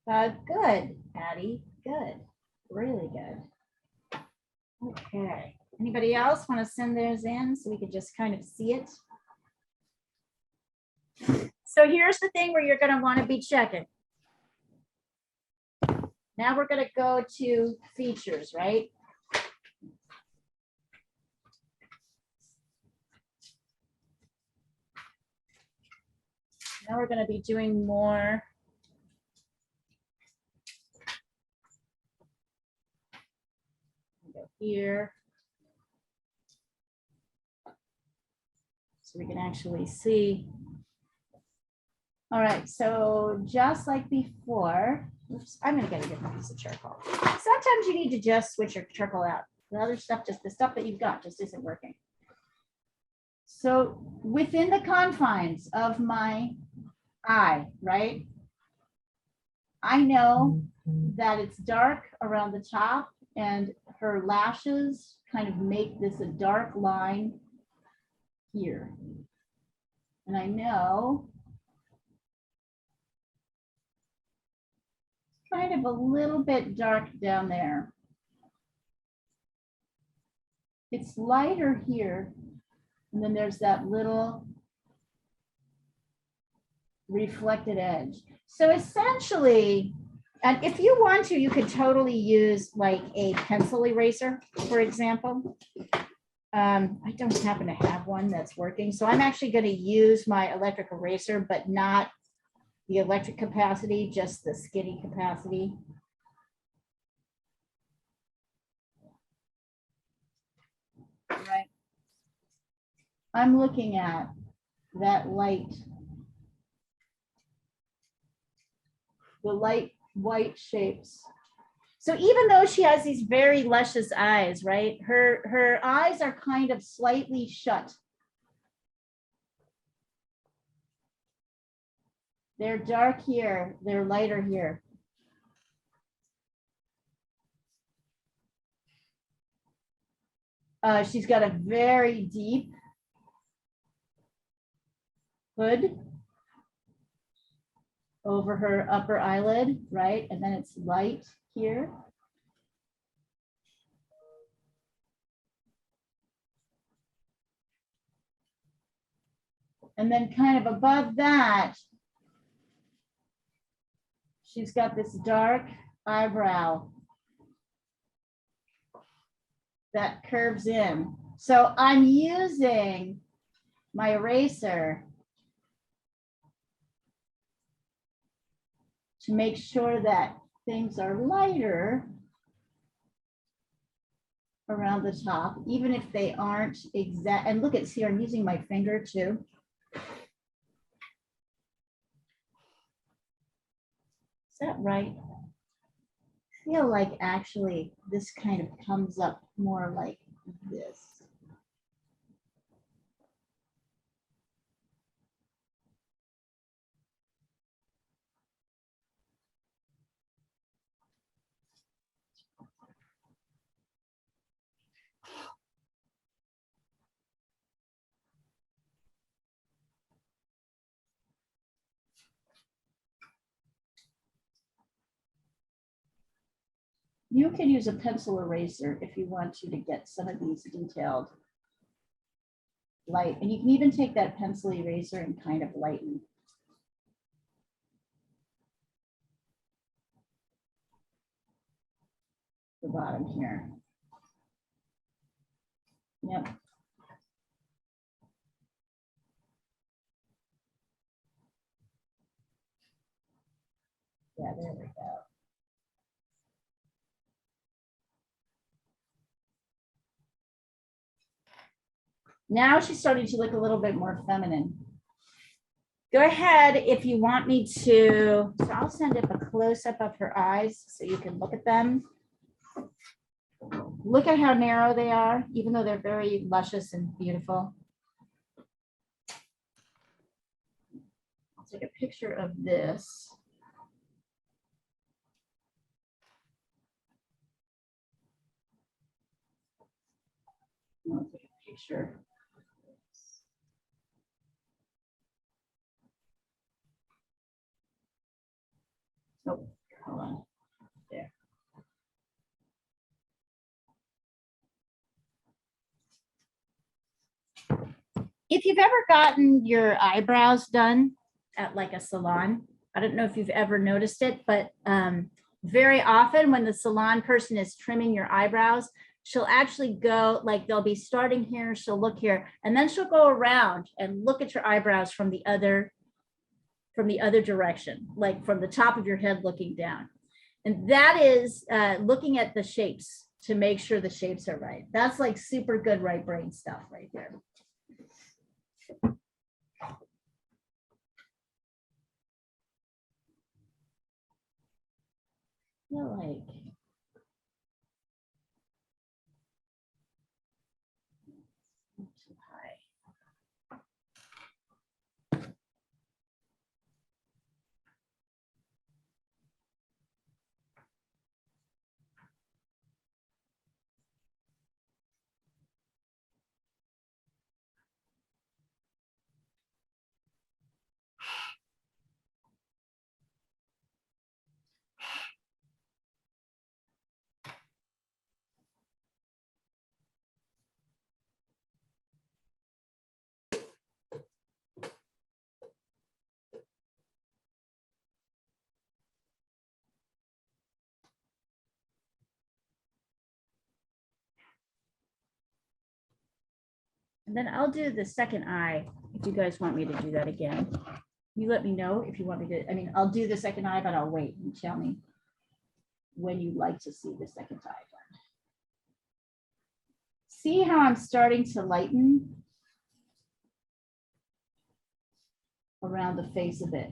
Good, Patty. Good. Really good. Okay. Anybody else want to send theirs in so we could just kind of see it? So here's the thing where you're going to want to be checking. Now we're going to go to features, right? Now we're going to be doing more. Go here. So we can actually see. All right, so just like before, oops, I'm gonna get a different piece of charcoal. Sometimes you need to just switch your charcoal out. The other stuff, just the stuff that you've got just isn't working. So within the confines of my eye, right? I know that it's dark around the top and her lashes kind of make this a dark line here. And I know kind of a little bit dark down there. It's lighter here. And then there's that little reflected edge. So essentially, and if you want to, you could totally use like a pencil eraser, for example. I don't happen to have one that's working. So I'm actually going to use my electric eraser, but not the electric capacity, just the skinny capacity. Right. I'm looking at that light, the light white shapes. So even though she has these very luscious eyes, right? Her eyes are kind of slightly shut. They're dark here, they're lighter here. She's got a very deep hood over her upper eyelid, right? And then it's light here. And then kind of above that, she's got this dark eyebrow that curves in. So I'm using my eraser to make sure that things are lighter around the top, even if they aren't exact. And look at here, I'm using my finger too. Is that right? I feel like actually this kind of comes up more like this. You can use a pencil eraser if you want to get some of these detailed light. And you can even take that pencil eraser and kind of lighten. The bottom here. Yep. Yeah, there we go. Now she's starting to look a little bit more feminine. Go ahead if you want me to. So I'll send up a close-up of her eyes so you can look at them. Look at how narrow they are, even though they're very luscious and beautiful. I'll take a picture of this. I'll take a picture. Oh, hold on. There. If you've ever gotten your eyebrows done at like a salon, I don't know if you've ever noticed it, but very often when the salon person is trimming your eyebrows, she'll actually go, like they'll be starting here, she'll look here, and then she'll go around and look at your eyebrows from the other direction, like from the top of your head looking down. And that is looking at the shapes to make sure the shapes are right. That's like super good right brain stuff right there. Feel like too high. And then I'll do the second eye if you guys want me to do that again. You let me know if you want me to. I mean, I'll do the second eye, but I'll wait and tell me when you'd like to see the second eye done. See how I'm starting to lighten around the face a bit.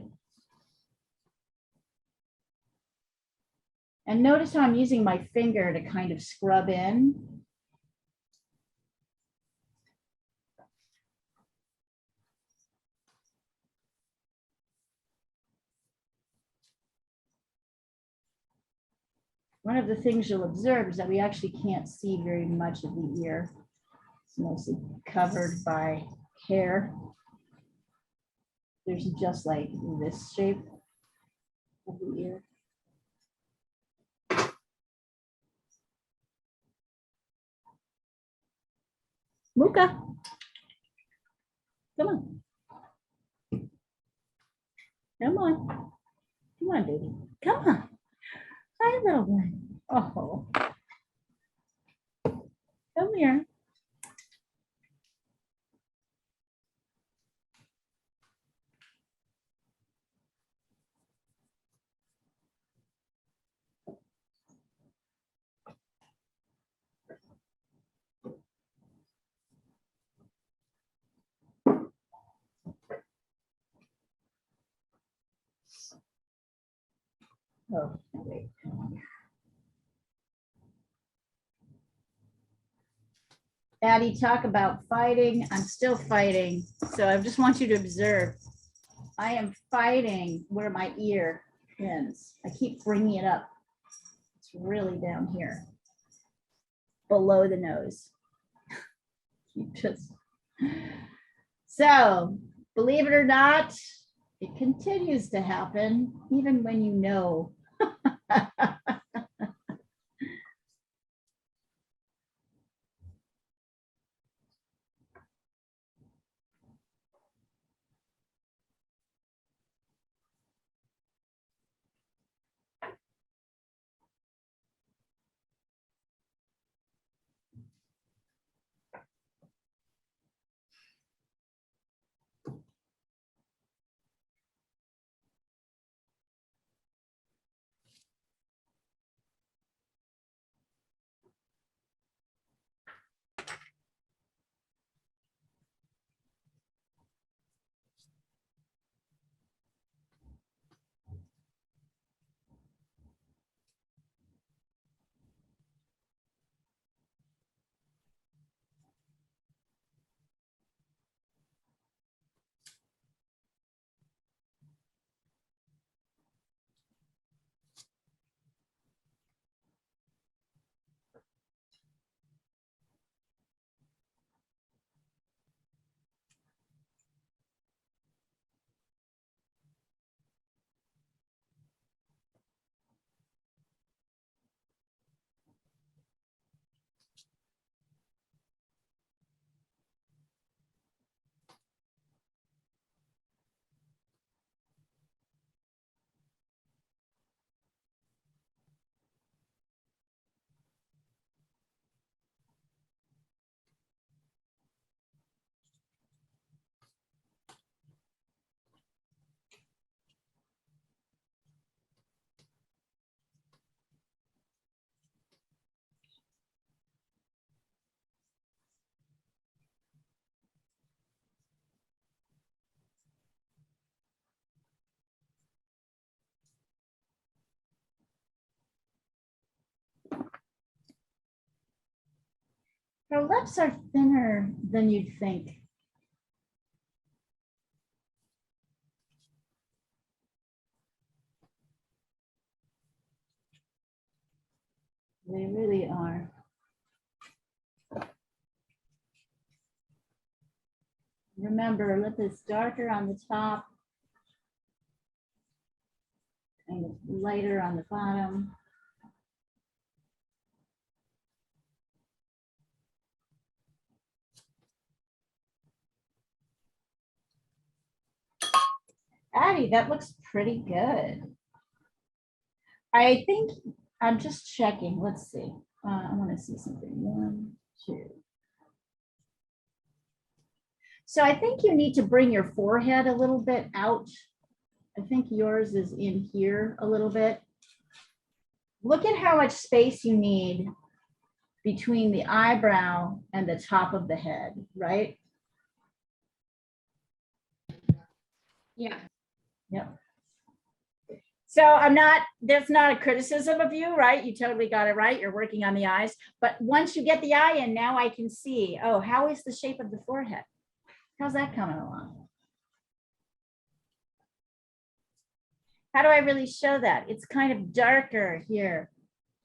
And notice how I'm using my finger to kind of scrub in. One of the things you'll observe is that we actually can't see very much of the ear. It's mostly covered by hair. There's just like this shape of the ear. Luca, come on. Come on. Come on, baby. Come on. Hi, little one. Oh. Come here. Oh, wait. Addie, talk about fighting. I'm still fighting. So I just want you to observe. I am fighting where my ear ends. I keep bringing it up. It's really down here, below the nose. So, believe it or not, it continues to happen even when you know. Her lips are thinner than you'd think. They really are. Remember, lip is darker on the top and lighter on the bottom. Addie, that looks pretty good. I think I'm just checking. Let's see. I want to see something. 1, 2. So I think you need to bring your forehead a little bit out. I think yours is in here a little bit. Look at how much space you need between the eyebrow and the top of the head, right? Yeah. Yep. So that's not a criticism of you, right? You totally got it right. You're working on the eyes. But once you get the eye in, now I can see, oh, how is the shape of the forehead? How's that coming along? How do I really show that? It's kind of darker here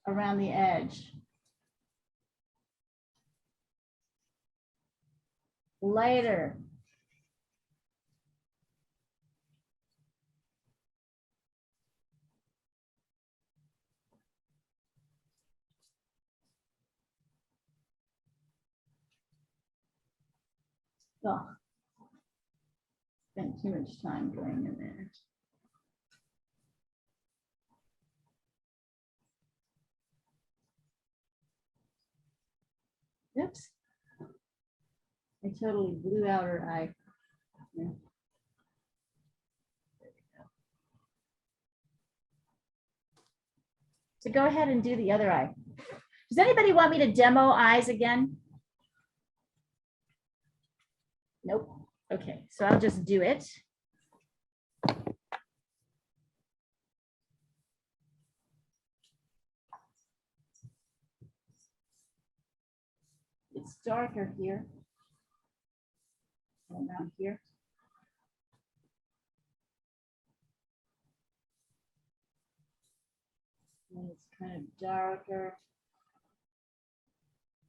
around the edge. Lighter. Oh, spent too much time going in there. Oops. I totally blew out her eye. Yeah. There we go. So go ahead and do the other eye. Does anybody want me to demo eyes again? Nope. Okay, so I'll just do it. It's darker here. Around here. And it's kind of darker.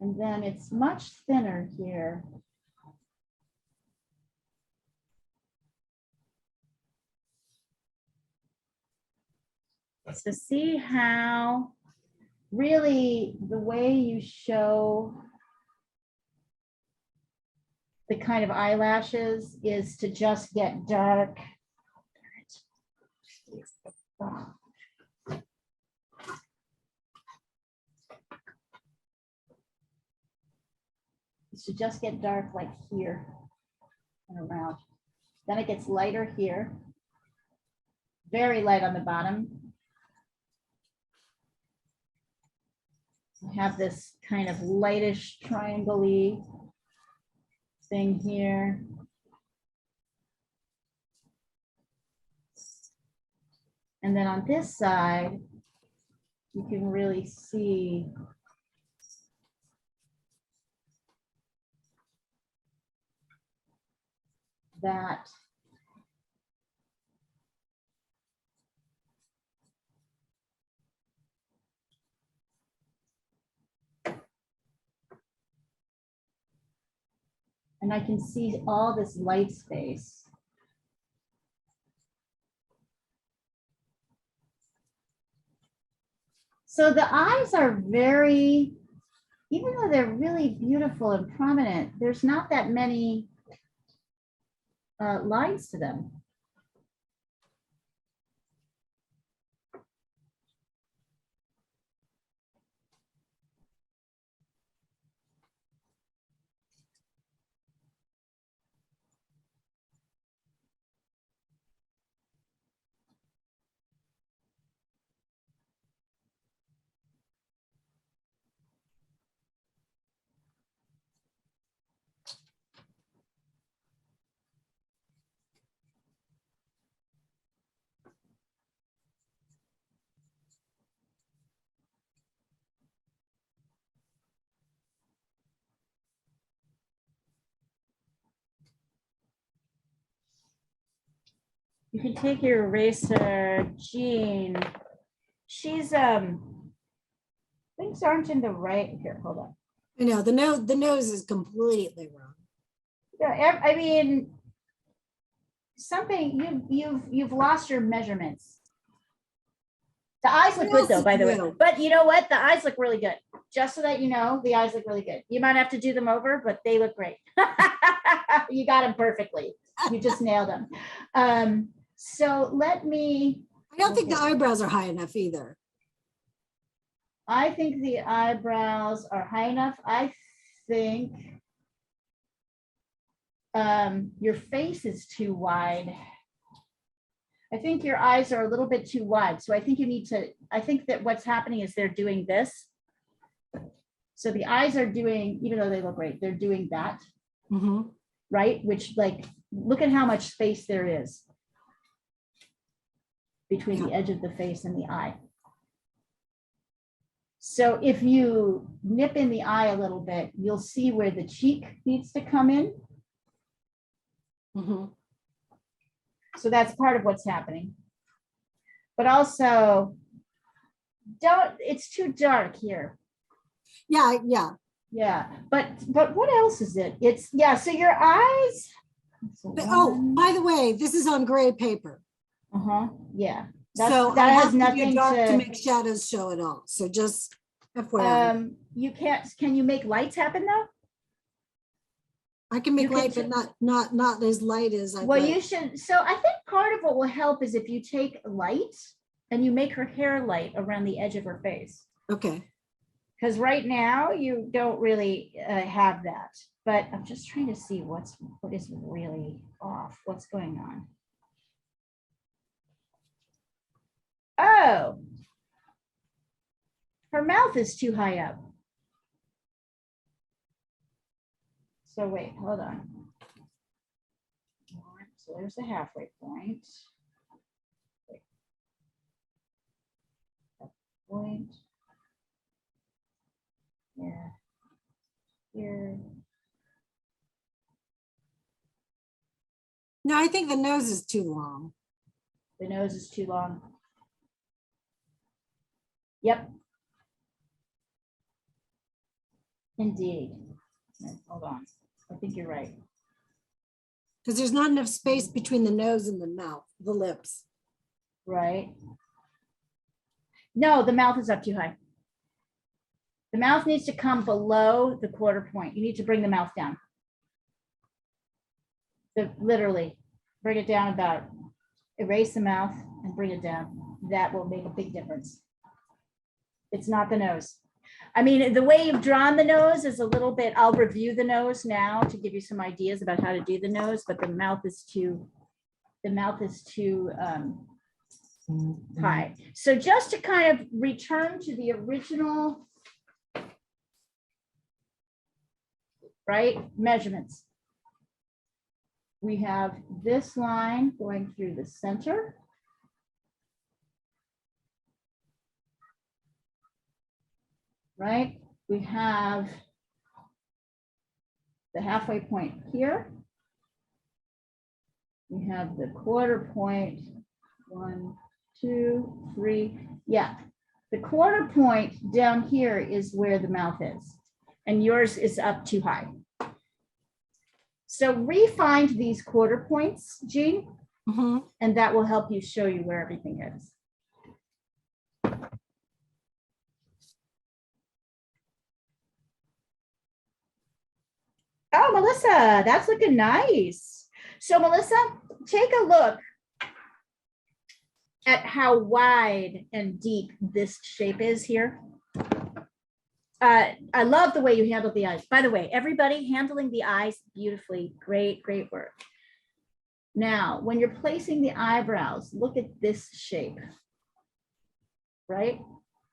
And then it's much thinner here. So see how really the way you show the kind of eyelashes is to just get dark. It's to just get dark like here and around. Then it gets lighter here. Very light on the bottom. You have this kind of lightish triangle-y thing here. And then on this side, you can really see that and I can see all this light space. So the eyes are very, even though they're really beautiful and prominent, there's not that many lines to them. You can take your eraser, Jean. She's things aren't in the right here. Hold on. I know the nose is completely wrong. Yeah, I mean, something you've lost your measurements. The eyes look good though, by the way. But you know what? The eyes look really good. Just so that you know, the eyes look really good. You might have to do them over, but they look great. You got them perfectly. You just nailed them. So let me. I don't think the eyebrows are high enough either. I think the eyebrows are high enough. I think your face is too wide. I think your eyes are a little bit too wide. So I think you need to, I think that what's happening is they're doing this. So the eyes are doing, even though they look great, they're doing that, right? Which like, look at how much space there is between the edge of the face and the eye. So if you nip in the eye a little bit, you'll see where the cheek needs to come in. So that's part of what's happening. But also, it's too dark here. Yeah. But what else is it? It's, yeah, so your eyes. Oh, by the way, this is on gray paper. Yeah. So that has nothing nothing to make shadows show at all. So just FYI. You can't, can you make lights happen though? I can make light, but not as light as I well, you should. So I think part of what will help is if you take light and you make her hair light around the edge of her face. Okay. Because right now you don't really have that. But I'm just trying to see what is really off. What's going on? Oh, her mouth is too high up. So wait, hold on. So there's the halfway point. Point. Yeah. Here. No, I think the nose is too long. The nose is too long. Yep. Indeed. Hold on. I think you're right. Because there's not enough space between the nose and the mouth, the lips. Right. No, the mouth is up too high. The mouth needs to come below the quarter point. You need to bring the mouth down. So literally, bring it down about, erase the mouth and bring it down. That will make a big difference. It's not the nose. I mean, the way you've drawn the nose is a little bit, I'll review the nose now to give you some ideas about how to do the nose, but the mouth is too high. So just to kind of return to the original, right, measurements. We have this line going through the center. Right, we have the halfway point here. We have the quarter point, 1, 2, 3. Yeah, the quarter point down here is where the mouth is, and yours is up too high. So re-find these quarter points, Jean, and that will help you show you where everything is. Oh, Melissa, that's looking nice. So Melissa, take a look at how wide and deep this shape is here. I love the way you handled the eyes. By the way, everybody handling the eyes beautifully. Great, great work. Now, when you're placing the eyebrows, look at this shape, right?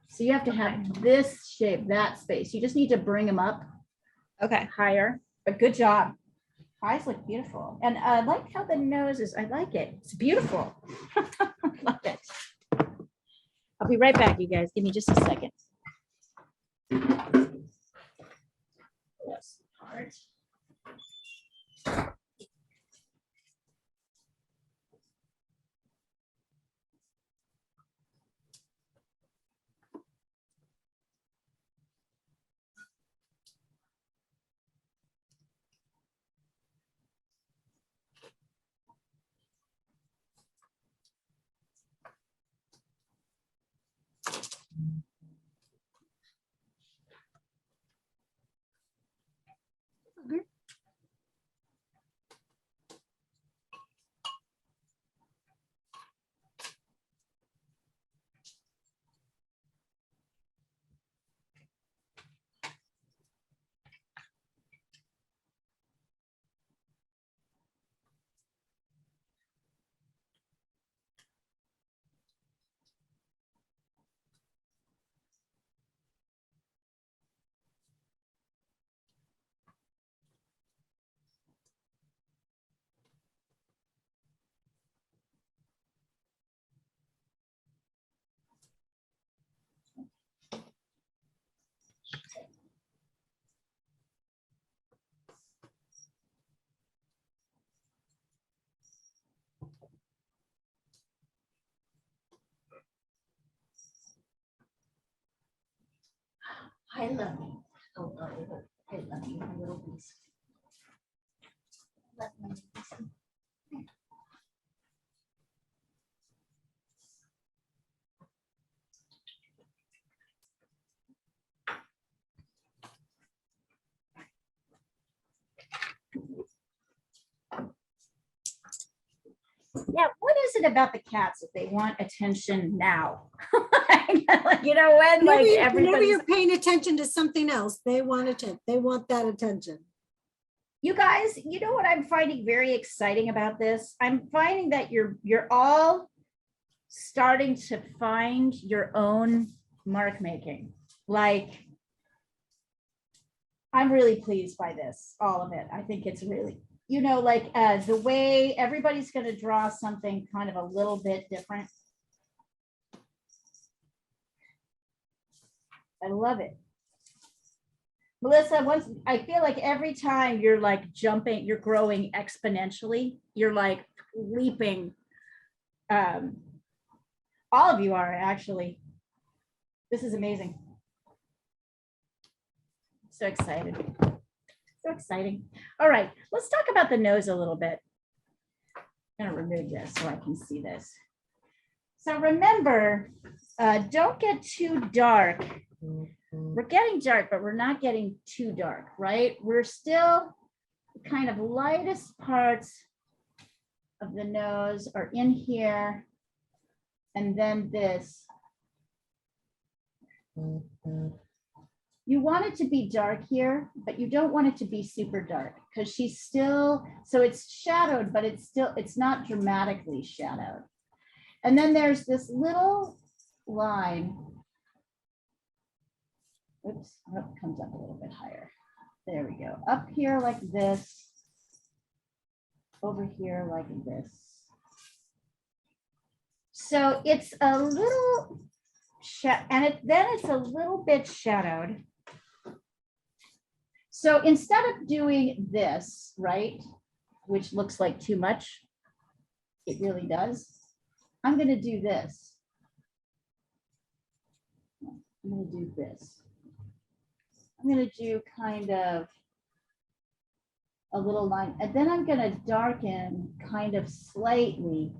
So you have to have this shape, that space. You just need to bring them up higher. But good job. Eyes look beautiful. And I like how the nose is, I like it. It's beautiful. Love it. I'll be right back, you guys. Give me just a second. Yes, hard. I love you. Oh, I love you, my little beast. Love my little beast. Yeah, what is it about the cats that they want attention now? You know, when Whenever, like whenever everybody's, you're paying attention to something else, they want attention. They want that attention. you guys, you know what I'm finding very exciting about this? I'm finding that you're all starting to find your own mark making. Like, I'm really pleased by this, all of it. I think it's really, you know, like the way everybody's going to draw something kind of a little bit different. I love it. Melissa, once I feel like every time you're like jumping, you're growing exponentially. You're like leaping. All of you are actually. This is amazing. So excited. So exciting. All right, let's talk about the nose a little bit. I'm gonna remove this so I can see this. So remember, don't get too dark. We're getting dark, but we're not getting too dark, right? We're still kind of lightest parts of the nose are in here. And then this. You want it to be dark here, but you don't want it to be super dark because she's still, so it's shadowed, but it's not dramatically shadowed. And then there's this little line. Oops, oh, it comes up a little bit higher. There we go. Up here like this. Over here like this. So it's a little, then it's a little bit shadowed. So instead of doing this, right, which looks like too much, it really does. I'm going to do this. I'm going to do this. I'm going to do kind of a little line, and then I'm going to darken kind of slightly.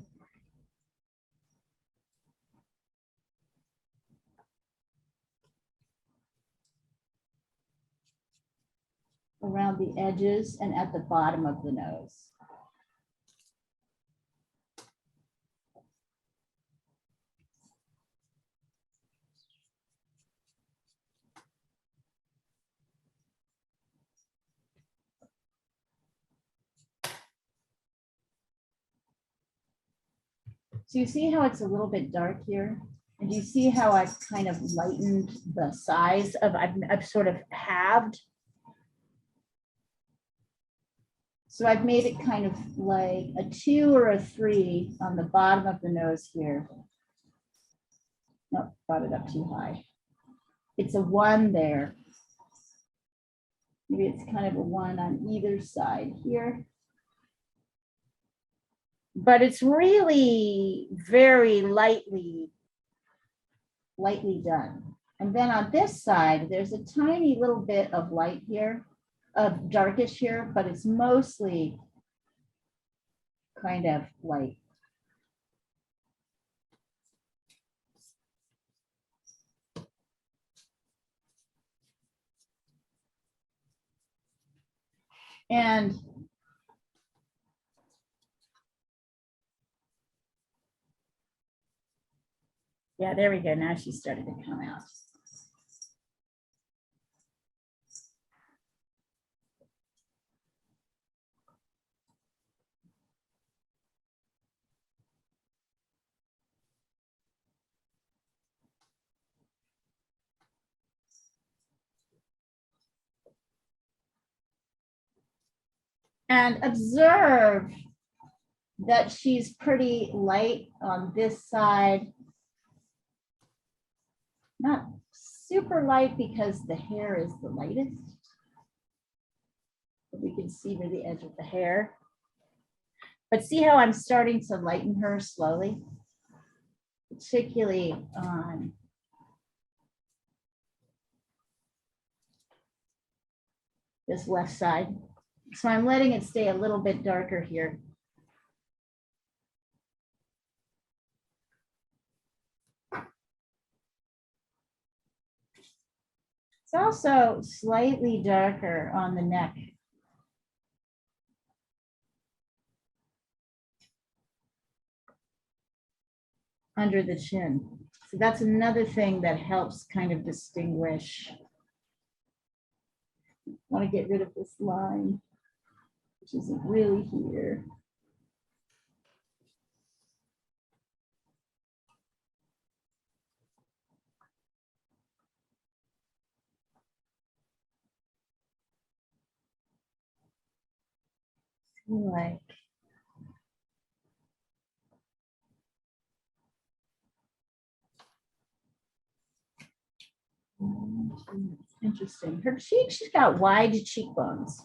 Around the edges and at the bottom of the nose. So you see how it's a little bit dark here? And you see how I've kind of lightened the size of, I've sort of halved. So I've made it kind of like a 2 or a 3 on the bottom of the nose here. Nope, brought it up too high. It's a 1 there. Maybe it's kind of a 1 on either side here. But it's really very lightly done. And then on this side, there's a tiny little bit of light here, of darkish here, but it's mostly kind of light. And yeah, there we go. Now she's starting to come out. And observe that she's pretty light on this side. Not super light because the hair is the lightest. But we can see near the edge of the hair. But see how I'm starting to lighten her slowly, particularly on this left side. So I'm letting it stay a little bit darker here. It's also slightly darker on the neck. Under the chin. So that's another thing that helps kind of distinguish. I want to get rid of this line, which isn't really here. Like, interesting. Her cheek, she's got wide cheekbones.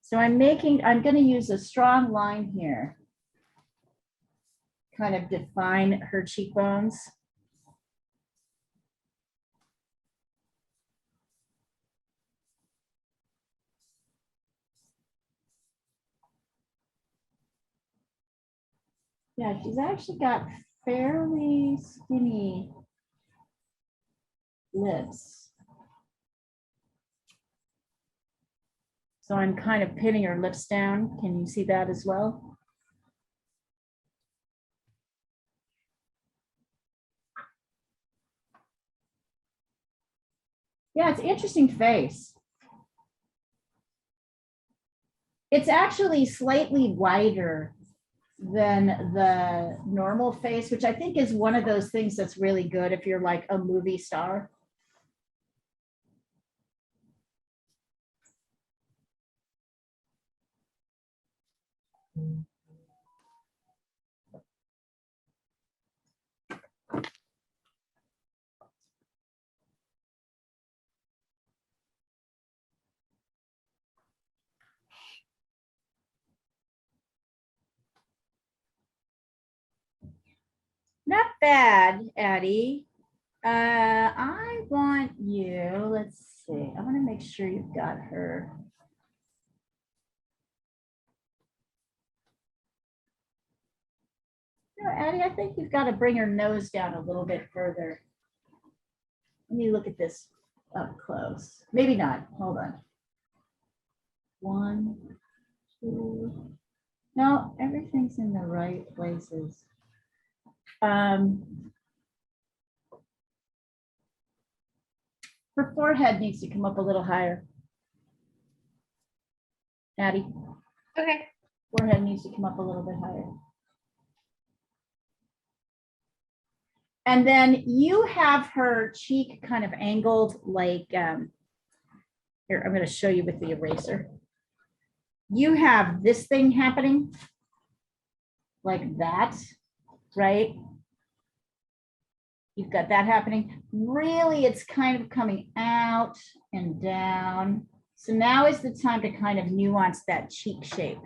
So I'm going to use a strong line here, kind of define her cheekbones. Yeah, she's actually got fairly skinny lips. So I'm kind of pinning her lips down. Can you see that as well? Yeah, it's an interesting face. It's actually slightly wider than the normal face, which I think is one of those things that's really good if you're like a movie star. Not bad, Addie. I want you, let's see, I want to make sure you've got her. No, Addie, I think you've got to bring her nose down a little bit further. Let me look at this up close. Maybe not. Hold on. 1, 2. No, everything's in the right places. Her forehead needs to come up a little higher. Addie. Okay. Forehead needs to come up a little bit higher. And then you have her cheek kind of angled like, here, I'm going to show you with the eraser. You have this thing happening like that, right? You've got that happening. Really, it's kind of coming out and down. So now is the time to kind of nuance that cheek shape.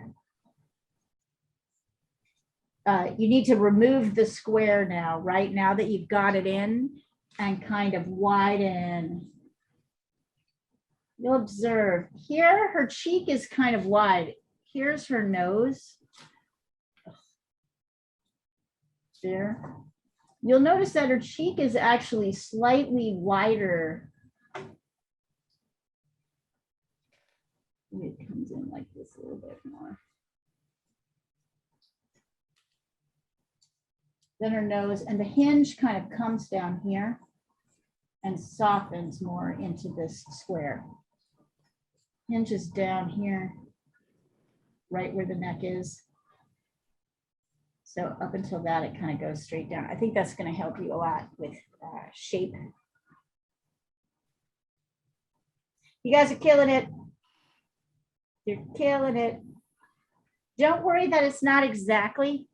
You need to remove the square now, right? Now that you've got it in, and kind of widen. You'll observe here, her cheek is kind of wide. Here's her nose. There. You'll notice that her cheek is actually slightly wider. It comes in like this a little bit more. Then her nose, and the hinge kind of comes down here and softens more into this square. Hinge is down here, right where the neck is. So up until that, it kind of goes straight down. I think that's going to help you a lot with shape. You guys are killing it. You're killing it. Don't worry that it's not exactly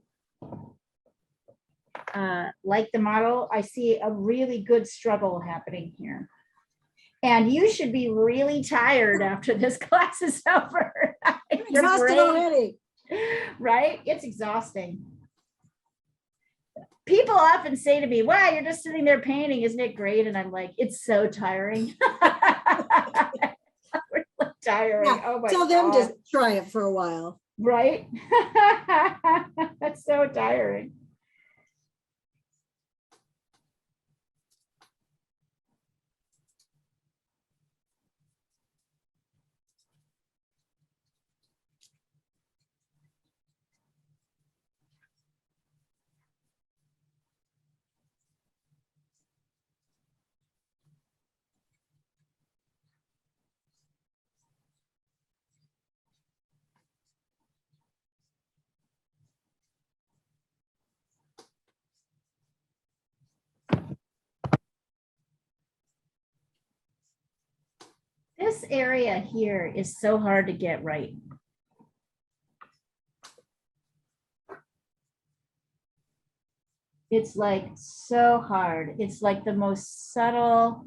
like the model. I see a really good struggle happening here. And you should be really tired after this class is over. I'm Your exhausted brain- already. Right? It's exhausting. People often say to me, wow, you're just sitting there painting. Isn't it great? And I'm like, it's so tiring. Really tiring. Yeah, Oh my tell them God. to try it for a while. Right? That's so tiring. This area here is so hard to get right. It's like so hard. It's like the most subtle.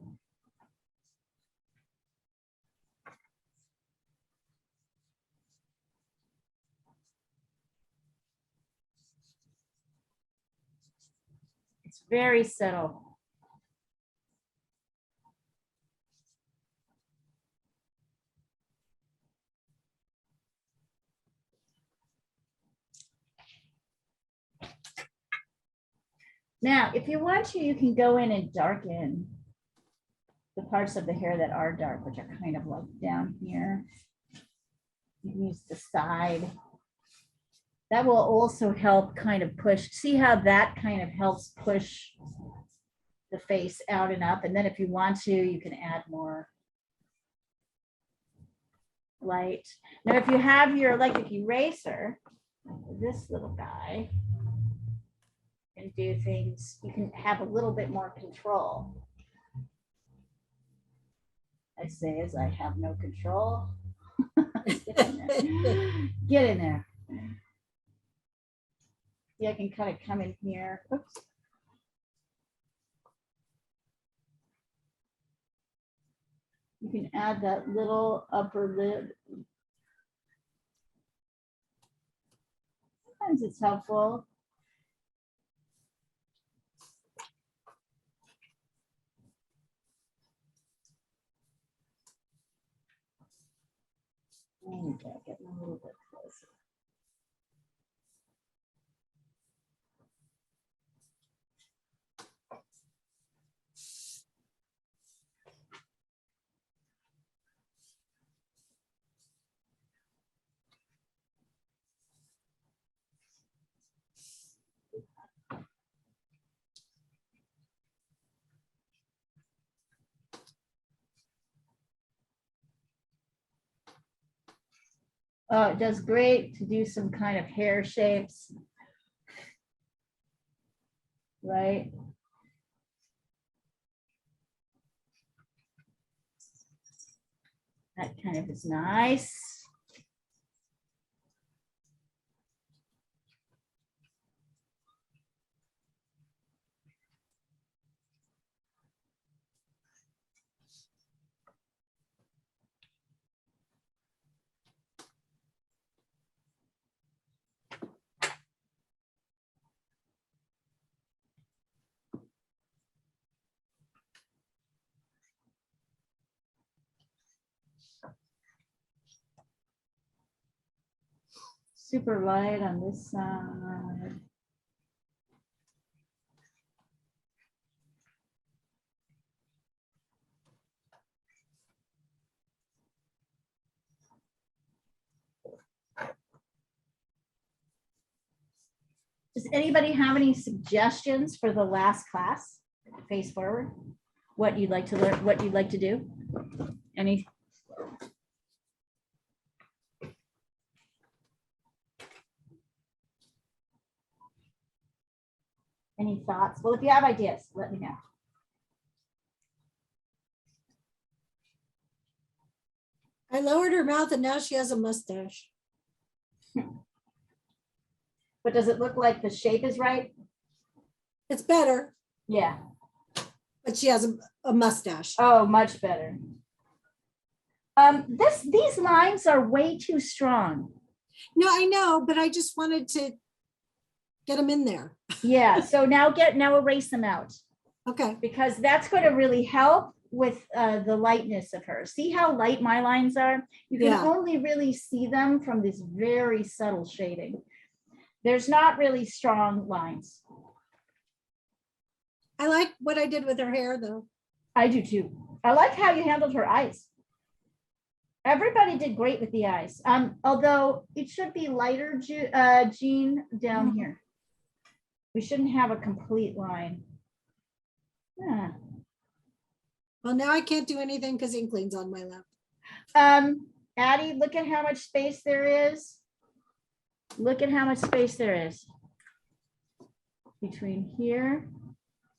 It's very subtle. Now, if you want to, you can go in and darken the parts of the hair that are dark, which are kind of like down here. You can use the side. That will also help kind of push. See how that kind of helps push the face out and up. And then if you want to, you can add more light. Now, if you have your electric eraser, this little guy, and do things, you can have a little bit more control. I say as I have no control. Get in there. Get in there. Yeah, I can kind of come in here. Oops. You can add that little upper lid. Sometimes it's helpful. Okay, getting a little bit closer. Oh, it does great to do some kind of hair shapes. Right? That kind of is nice. Super light on this side. Does anybody have any suggestions for the last class? Face forward. What you'd like to learn, what you'd like to do? Any? Any thoughts? Well, if you have ideas, let me know. I lowered her mouth and now she has a mustache. But does it look like the shape is right? It's better, Yeah. but But she has a mustache. Oh, much better. These lines are way too strong. No, I know, but I just wanted to get them in there. Yeah, so now erase them out, Okay. because that's going to really help with the lightness of her. See how light my lines are? You can Yeah. only really see them from this very subtle shading. There's not really strong lines. I like what I did with her hair though. I do too. I like how you handled her eyes. Everybody did great with the eyes. Although it should be lighter, Jean, down here. We shouldn't have a complete line. Yeah. Well, now I can't do anything because Inkling's on my lap. Addie, look at how much space there is. Look at how much space there is between here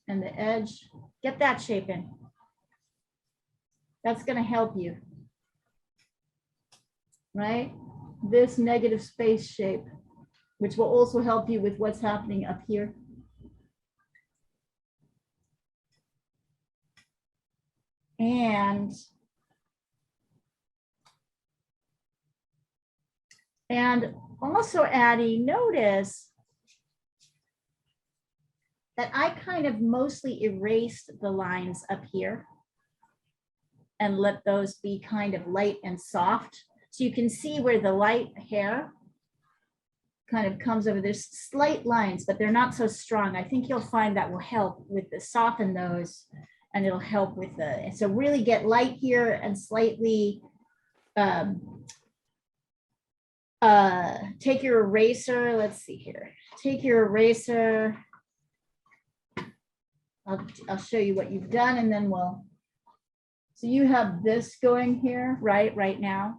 and the edge. Get that shape in. That's going to help you. Right? This negative space shape, which will also help you with what's happening up here. And also, Addie, notice that I kind of mostly erased the lines up here and let those be kind of light and soft. So you can see where the light hair kind of comes over. There's slight lines, but they're not so strong. I think you'll find that will help with the soften those, and it'll help with the, so really get light here and slightly, take your eraser. Let's see here. Take your eraser. I'll show you what you've done, and then we'll, so you have this going here, right now.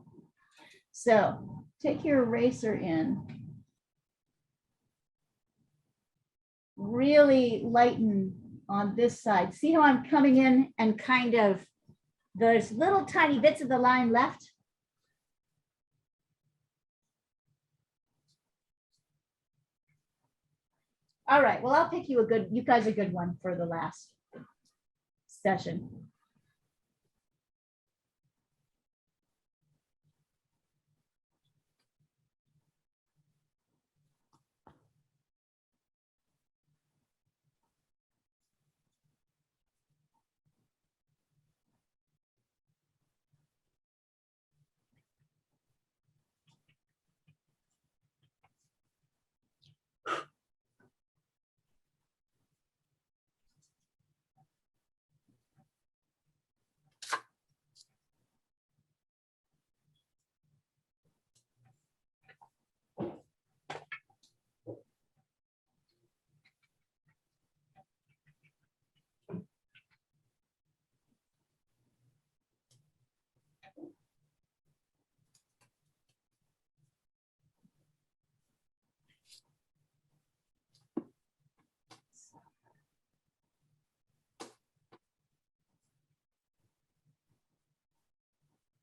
So take your eraser in. Really lighten on this side. See how I'm coming in and kind of, there's little tiny bits of the line left. All right, well, I'll pick you you guys a good one for the last session.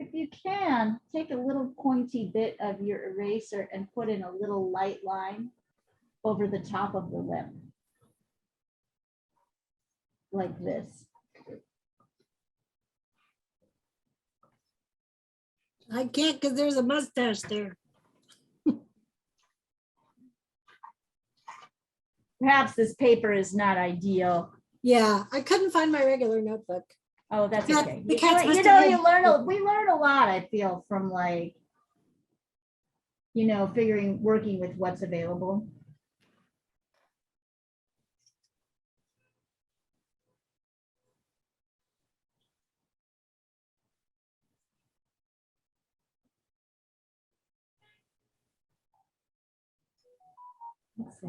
If you can, take a little pointy bit of your eraser and put in a little light line over the top of the lip. Like this. I can't because there's a mustache there. Perhaps this paper is not ideal. Yeah, I couldn't find my regular notebook. Oh, that's The cat- okay. the cat's You must know, have you been- learn we learn a lot, I feel, from like, you know, working with what's available. Let's see.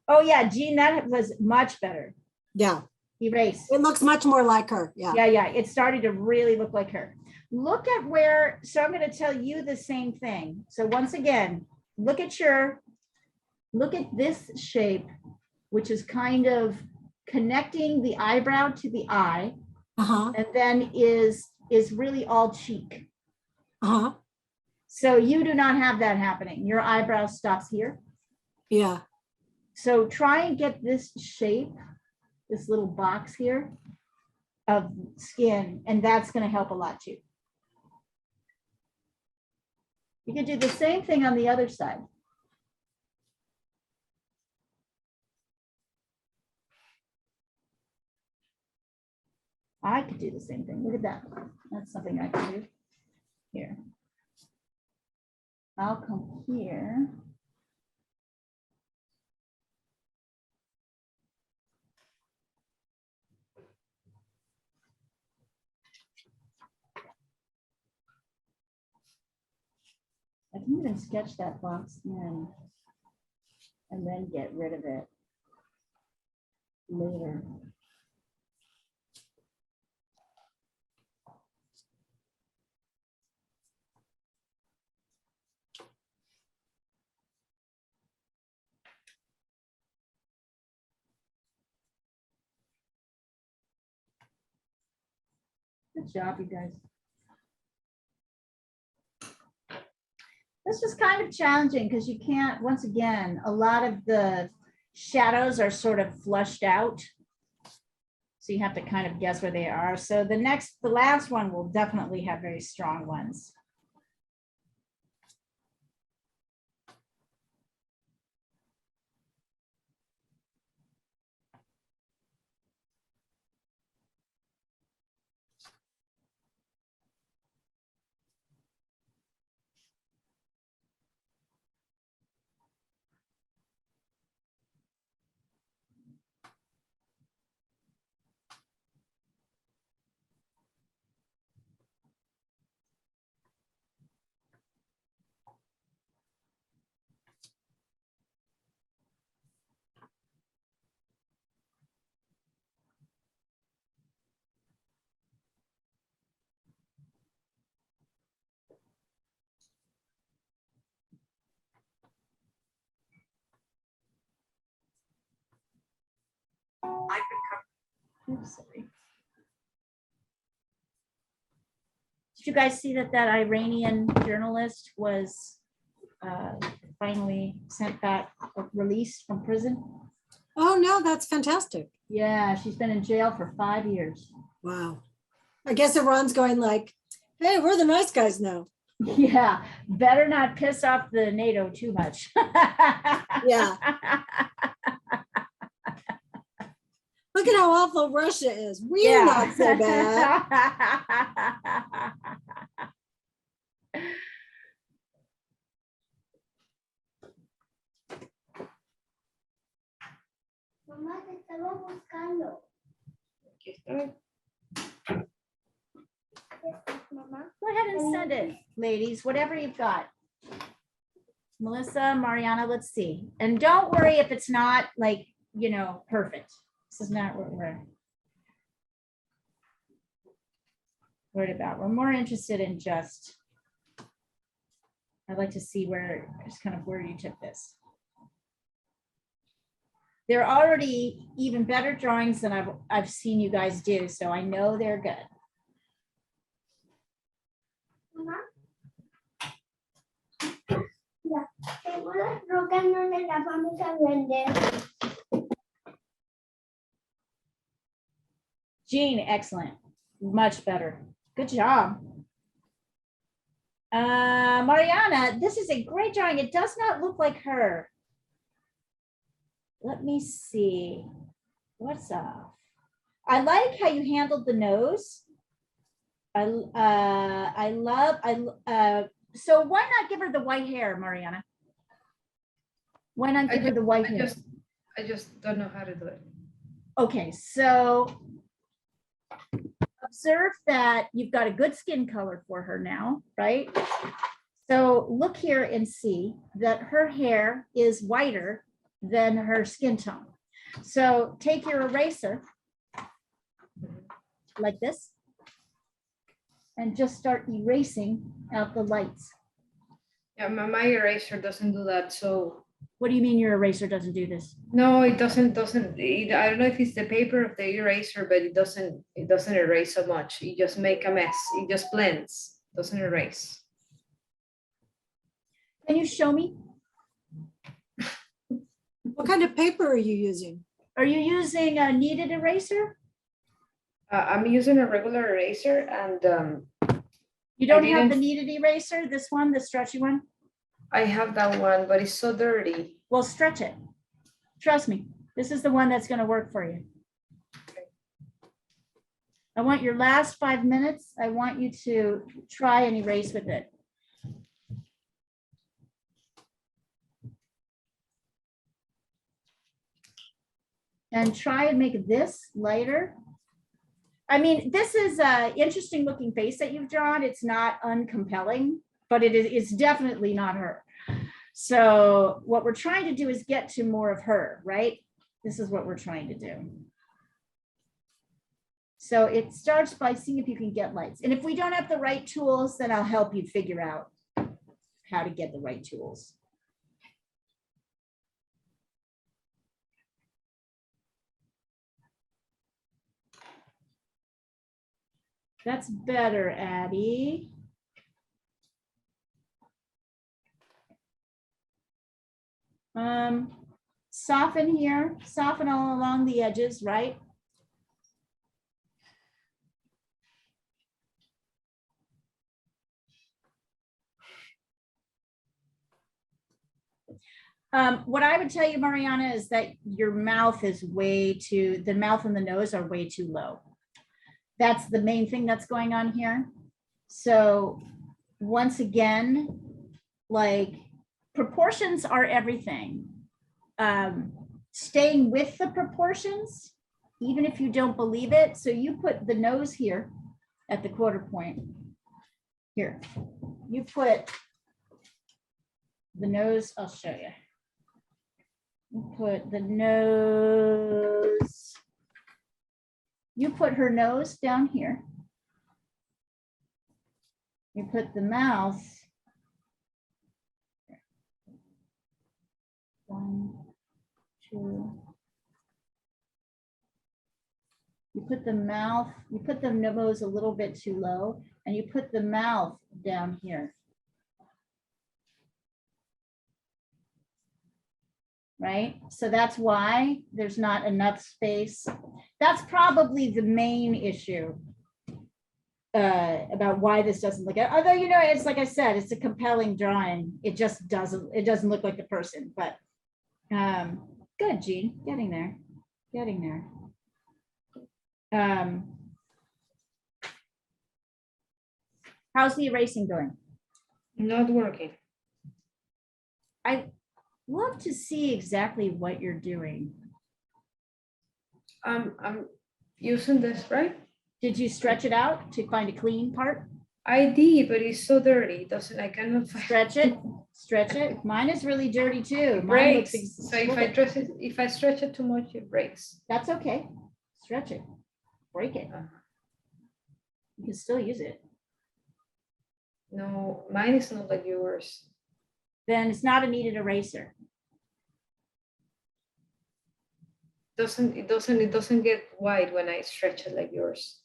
Oh yeah, Jean, that was much better. Yeah, Erase. it looks much more like her. Yeah. Yeah, it started to really look like her. Look at where, so I'm going to tell you the same thing. So once again, look at this shape, which is kind of connecting the eyebrow to the eye, and then is really all cheek. So you do not have that happening. Your eyebrow stops here. Yeah. So try and get this shape this little box here of skin, and that's going to help a lot too. You can do the same thing on the other side. I could do the same thing. Look at that. That's something I can do. Here. I'll come here. I can even sketch that box in and then get rid of it later. Good job, you guys. This was kind of challenging because you can't, once again, a lot of the shadows are sort of flushed out. So you have to kind of guess where they are. So the last one will definitely have very strong ones. Oops, sorry. Did you guys see that Iranian journalist was finally sent back, released from prison? Oh, no, that's fantastic. Yeah, she's been in jail for 5 years. Wow. I guess Iran's going like, hey, we're the nice guys now. Yeah, better not piss off the NATO too much. Yeah. Look at how awful Russia is. We're not so bad. Mamá, te estaba buscando. Aquí estoy. Mamá. Go ahead and send it, ladies, whatever you've got. Melissa, Mariana, let's see. And don't worry if it's not like, you know, perfect. This is not what we're worried about. We're more interested in just, I'd like to see where, just kind of where you took this. They're already even better drawings than I've seen you guys do, so I know they're good. Mamá. Ya, tengo las rocas donde las vamos a vender. Jean, excellent. Much better. Good job. Mariana, this is a great drawing. It does not look like her. Let me see. What's up? I like how you handled the nose. So why not give her the white hair, Mariana? Why not give her the white hair? I just don't know how to do it. Okay, so observe that you've got a good skin color for her now, right? So look here and see that her hair is whiter than her skin tone. So take your eraser like this and just start erasing out the lights. Yeah, my eraser doesn't do that. So What do you mean your eraser doesn't do this? no, it doesn't. I don't know if it's the paper of the eraser, but it doesn't erase so much. It just make a mess. It just blends, doesn't erase. Can you show me? What kind of paper are you using? Are you using a kneaded eraser? I'm using a regular eraser and You don't have the didn't- kneaded eraser, this one, the stretchy one? I have that one, but it's so dirty. Well, stretch it. Trust me, this is the one that's gonna work for you. I want your last 5 minutes, I want you to try and erase with it. And try and make this lighter. I mean, this is a interesting looking face that you've drawn. It's not uncompelling, but it's definitely not her. So what we're trying to do is get to more of her, right? This is what we're trying to do. So it starts by seeing if you can get lights. And if we don't have the right tools, then I'll help you figure out how to get the right tools. That's better, Addie. Soften here, soften all along the edges, right? What I would tell you, Mariana, is that your mouth is the mouth and the nose are way too low. That's the main thing that's going on here. So once again, like proportions are everything. Staying with the proportions, even if you don't believe it. So you put the nose here at the quarter point. Here, you put the nose, I'll show you. You put the nose, you put her nose down here. You put the mouth. 1, 2. You put the mouth, you put the nose a little bit too low, and you put the mouth down here. Right? So that's why there's not enough space. That's probably the main issue about why this doesn't look, although, you know, it's like I said, it's a compelling drawing. It just doesn't look like the person, but good, Jean, getting there. How's the erasing going? Not working. I love to see exactly what you're doing. I'm using this, right? Did you stretch it out to find a clean part? I did, but it's so dirty. It doesn't, I cannot find. Stretch it. Mine is really dirty too. It Mine looks breaks. So if I stretch it too much, it breaks. That's okay. Stretch it. Break it. You can still use it. No, mine is not like yours. Then it's not a kneaded eraser. It doesn't get white when I stretch it like yours.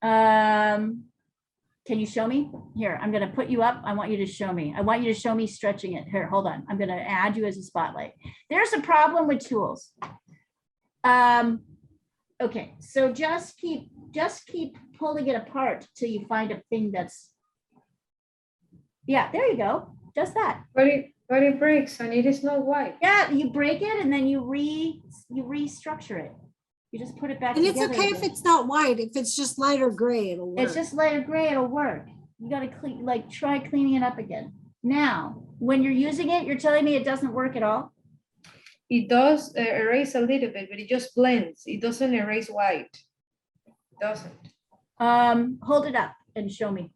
Can you show me? Here, I'm gonna put you up. I want you to show me. I want you to show me stretching it. Here, hold on. I'm gonna add you as a spotlight. There's a problem with tools. Okay, so just keep pulling it apart till you find a thing that's, yeah, there you go. Just that. But it breaks and it is not white. Yeah, you break it and then you restructure it. You just put it back And together. it's okay if again. it's not white. If it's just lighter gray, it'll work. It's just lighter gray, it'll work. You gotta try cleaning it up again. Now, when you're using it, you're telling me it doesn't work at all? It does erase a little bit, but it just blends. It doesn't erase white. It doesn't. Hold it up and show me.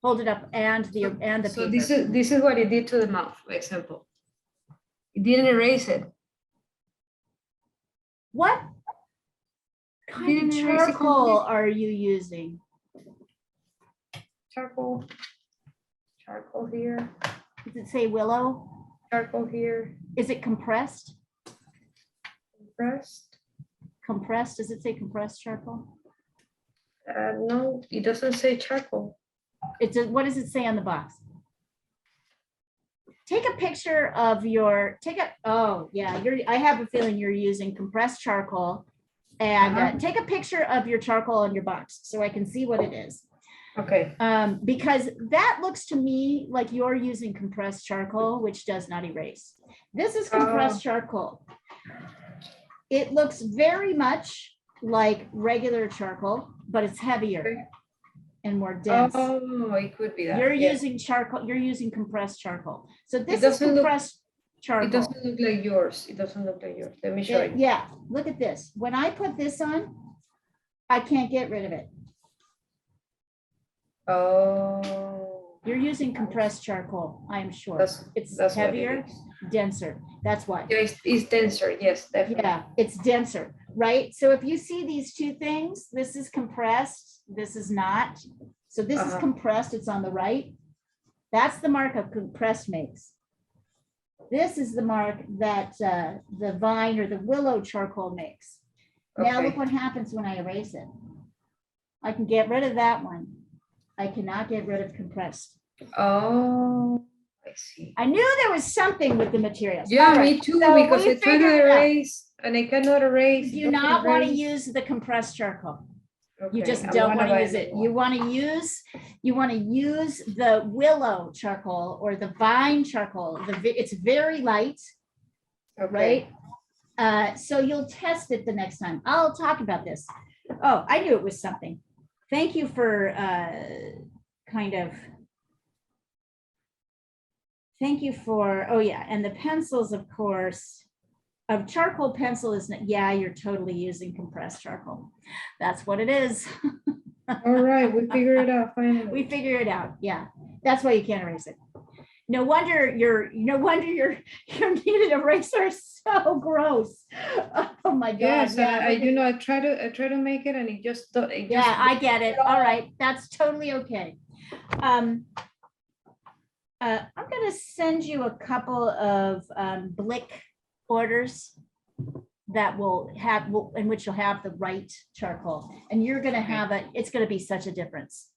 Hold it up and the So paper. this is what it did to the mouth, for example. It didn't erase it. What kind of charcoal are you using? Charcoal here, Does it say willow? charcoal here, Is it compressed? compressed. Compressed, does it say compressed charcoal? No, it doesn't say charcoal. What does it say on the box? take a picture of your, oh yeah, I have a feeling you're using compressed charcoal. And take a picture of your charcoal on your box so I can see what it is. Okay. Because that looks to me like you're using compressed charcoal, which does not erase. This is compressed charcoal. It looks very much like regular charcoal, but it's heavier and more dense. Oh, it could be that. You're yes. using charcoal, you're using compressed charcoal. So this is doesn't look- compressed charcoal. It doesn't look like yours. It doesn't look like yours. Let me show you. Yeah, look at this. When I put this on, I can't get rid of it. Oh, You're using compressed charcoal, I'm sure. It's that's what it heavier, is. denser. That's why. Yeah, it's denser. Yes, definitely. Yeah, it's denser, right? So if you see these two things, this is compressed, this is not. So this is compressed, it's on the right. That's the mark of compressed makes. This is the mark that the vine or the willow charcoal makes. Now Okay. look what happens when I erase it. I can get rid of that one. I cannot get rid of compressed. Oh, I see. I knew there was something with the materials. Yeah, All right, me too, so because we I try figured to it out. erase and I cannot erase. You do not want to use the compressed charcoal. You Okay, just I don't wanna want to buy use it. another You one. want to use the willow charcoal or the vine charcoal. It's very light, Okay. right? So you'll test it the next time. I'll talk about this. Oh, I knew it was something. Thank you for thank you for, oh yeah, and the pencils, of course. A charcoal pencil is, yeah, you're totally using compressed charcoal. That's what it is. All right, we figured it out finally. We figure it out. Yeah, that's why you can't erase it. No wonder your needed eraser is so gross. Oh my God. Yes, yeah, I do know. I try to make it, and it just yeah, I get it. All right, that's totally okay. I'm gonna send you a couple of Blick orders that in which you'll have the right charcoal, and you're gonna have it's gonna be such a difference.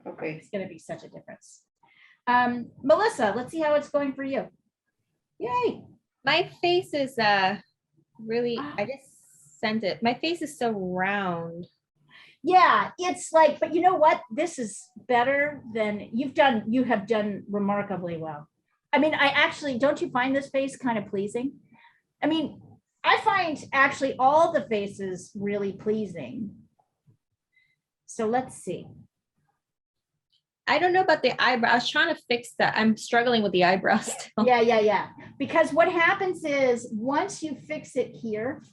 Okay. It's gonna be such a difference. Melissa, let's see how it's going for you. Yay. My face is really, I just sent it. My face is so round. Yeah, it's like, but you know what? This is better than you have done remarkably well. I mean, I actually, don't you find this face kind of pleasing? I mean, I find actually all the faces really pleasing. So let's see. I don't know about the eyebrow. I was trying to fix that. I'm struggling with the eyebrows still. Yeah. Because what happens is once you fix it here,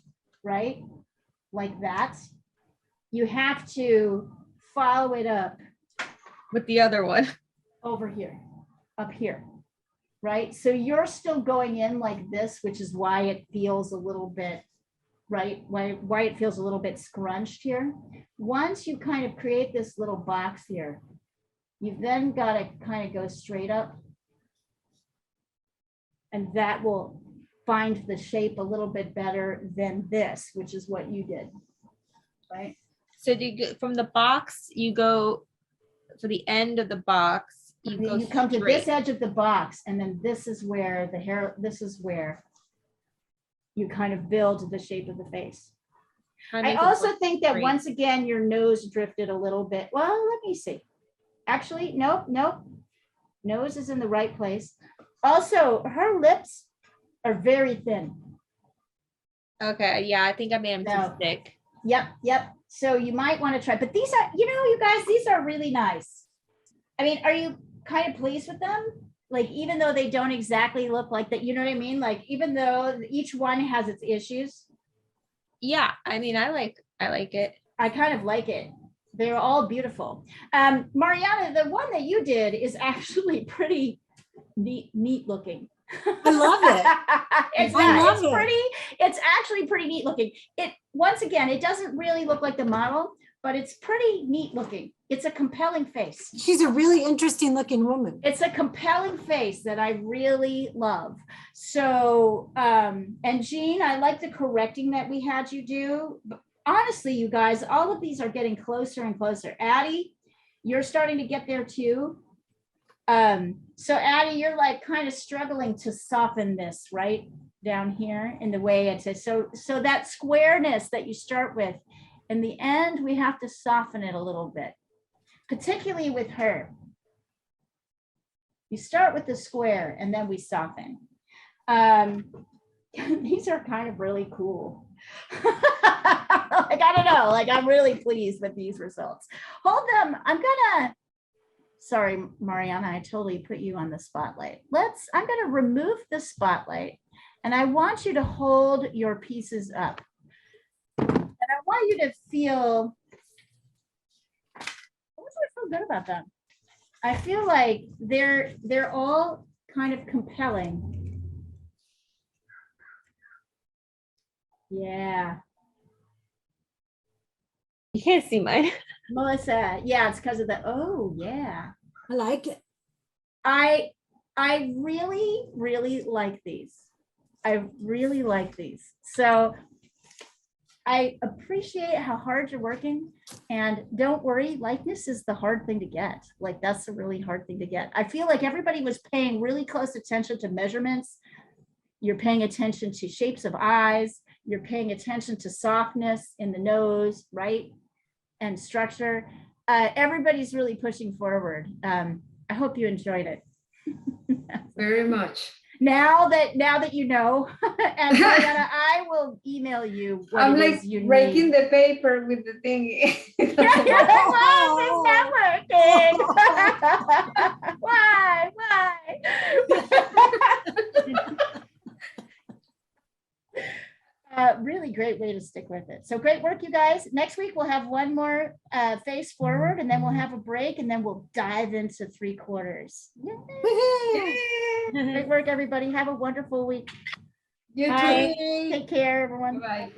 right? Like that, you have to follow it up With the other one. over here, up here, right? So you're still going in like this, which is why it feels a little bit, right? Why it feels a little bit scrunched here. Once you kind of create this little box here, you've then got to kind of go straight up. And that will find the shape a little bit better than this, which is what you did, right? So do you go from the box, you go for the end of the box, you And then go you come to straight. this edge of the box, and then this is where the hair, this is where you kind of build the shape of the face. Kind I of also look think that straight. once again, your nose drifted a little bit. Well, let me see. Actually, nope. Nose is in the right place. Also, her lips are very thin. Okay, yeah, I think I made them No. too thick. Yep. So you might want to try, but these are, you guys, these are really nice. I mean, are you kind of pleased with them? Like, even though they don't exactly look like that, you know what I mean? Like, even though each one has its issues, Yeah, I mean, I like it. I kind of like it. They're all beautiful. Mariana, the one that you did is actually pretty neat looking. I love it. It's actually pretty neat looking. Once again, it doesn't really look like the model, but it's pretty neat looking. It's a compelling face. She's a really interesting looking woman. It's a compelling face that I really love. So, and Jean, I like the correcting that we had you do. Honestly, you guys, all of these are getting closer and closer. Addie, you're starting to get there too. So Addie, you're like kind of struggling to soften this right down here in the way it's so that squareness that you start with, in the end, we have to soften it a little bit, particularly with her. You start with the square and then we soften. These are kind of really cool. Like, I don't know, like I'm really pleased with these results. Hold them. Sorry, Mariana, I totally put you on the spotlight. I'm gonna remove the spotlight and I want you to hold your pieces up. And I want you to feel, what do I feel good about them? I feel like they're all kind of compelling. Yeah. You can't see mine. Melissa, yeah, it's because of the, oh yeah. I like it. I really, really like these. I really like these. So I appreciate how hard you're working, and don't worry, likeness is the hard thing to get. Like, that's a really hard thing to get. I feel like everybody was paying really close attention to measurements. You're paying attention to shapes of eyes. You're paying attention to softness in the nose, right? And structure. Everybody's really pushing forward. I hope you enjoyed it. Very much. Now that you know, and Mariana, I will email you what I'm it like is you breaking need. the paper with the thing. Yeah, you're like, Mom, it's not working. Why? Really great way to stick with it. So great work, you guys. Next week, we'll have one more face forward, and then we'll have a break, and then we'll dive into 3/4. Yay. Great work, everybody. Have a wonderful week. You Bye. too. Take care, everyone. Bye.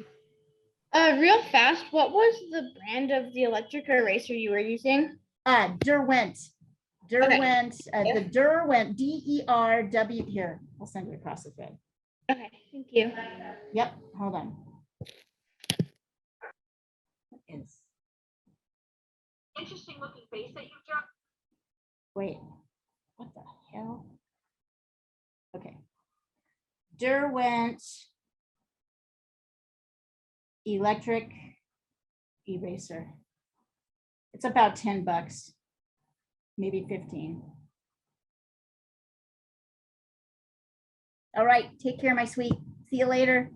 Real fast, what was the brand of the electric eraser you were using? Derwent. Derwent. Okay. The Derwent, DERW. Here, I'll send it across the thread. Okay, thank you. Yep, hold on. What is? Interesting looking face that you've drawn. Wait, what the hell? Okay. Derwent electric eraser. It's about $10, maybe 15. All right, take care, my sweet. See you later.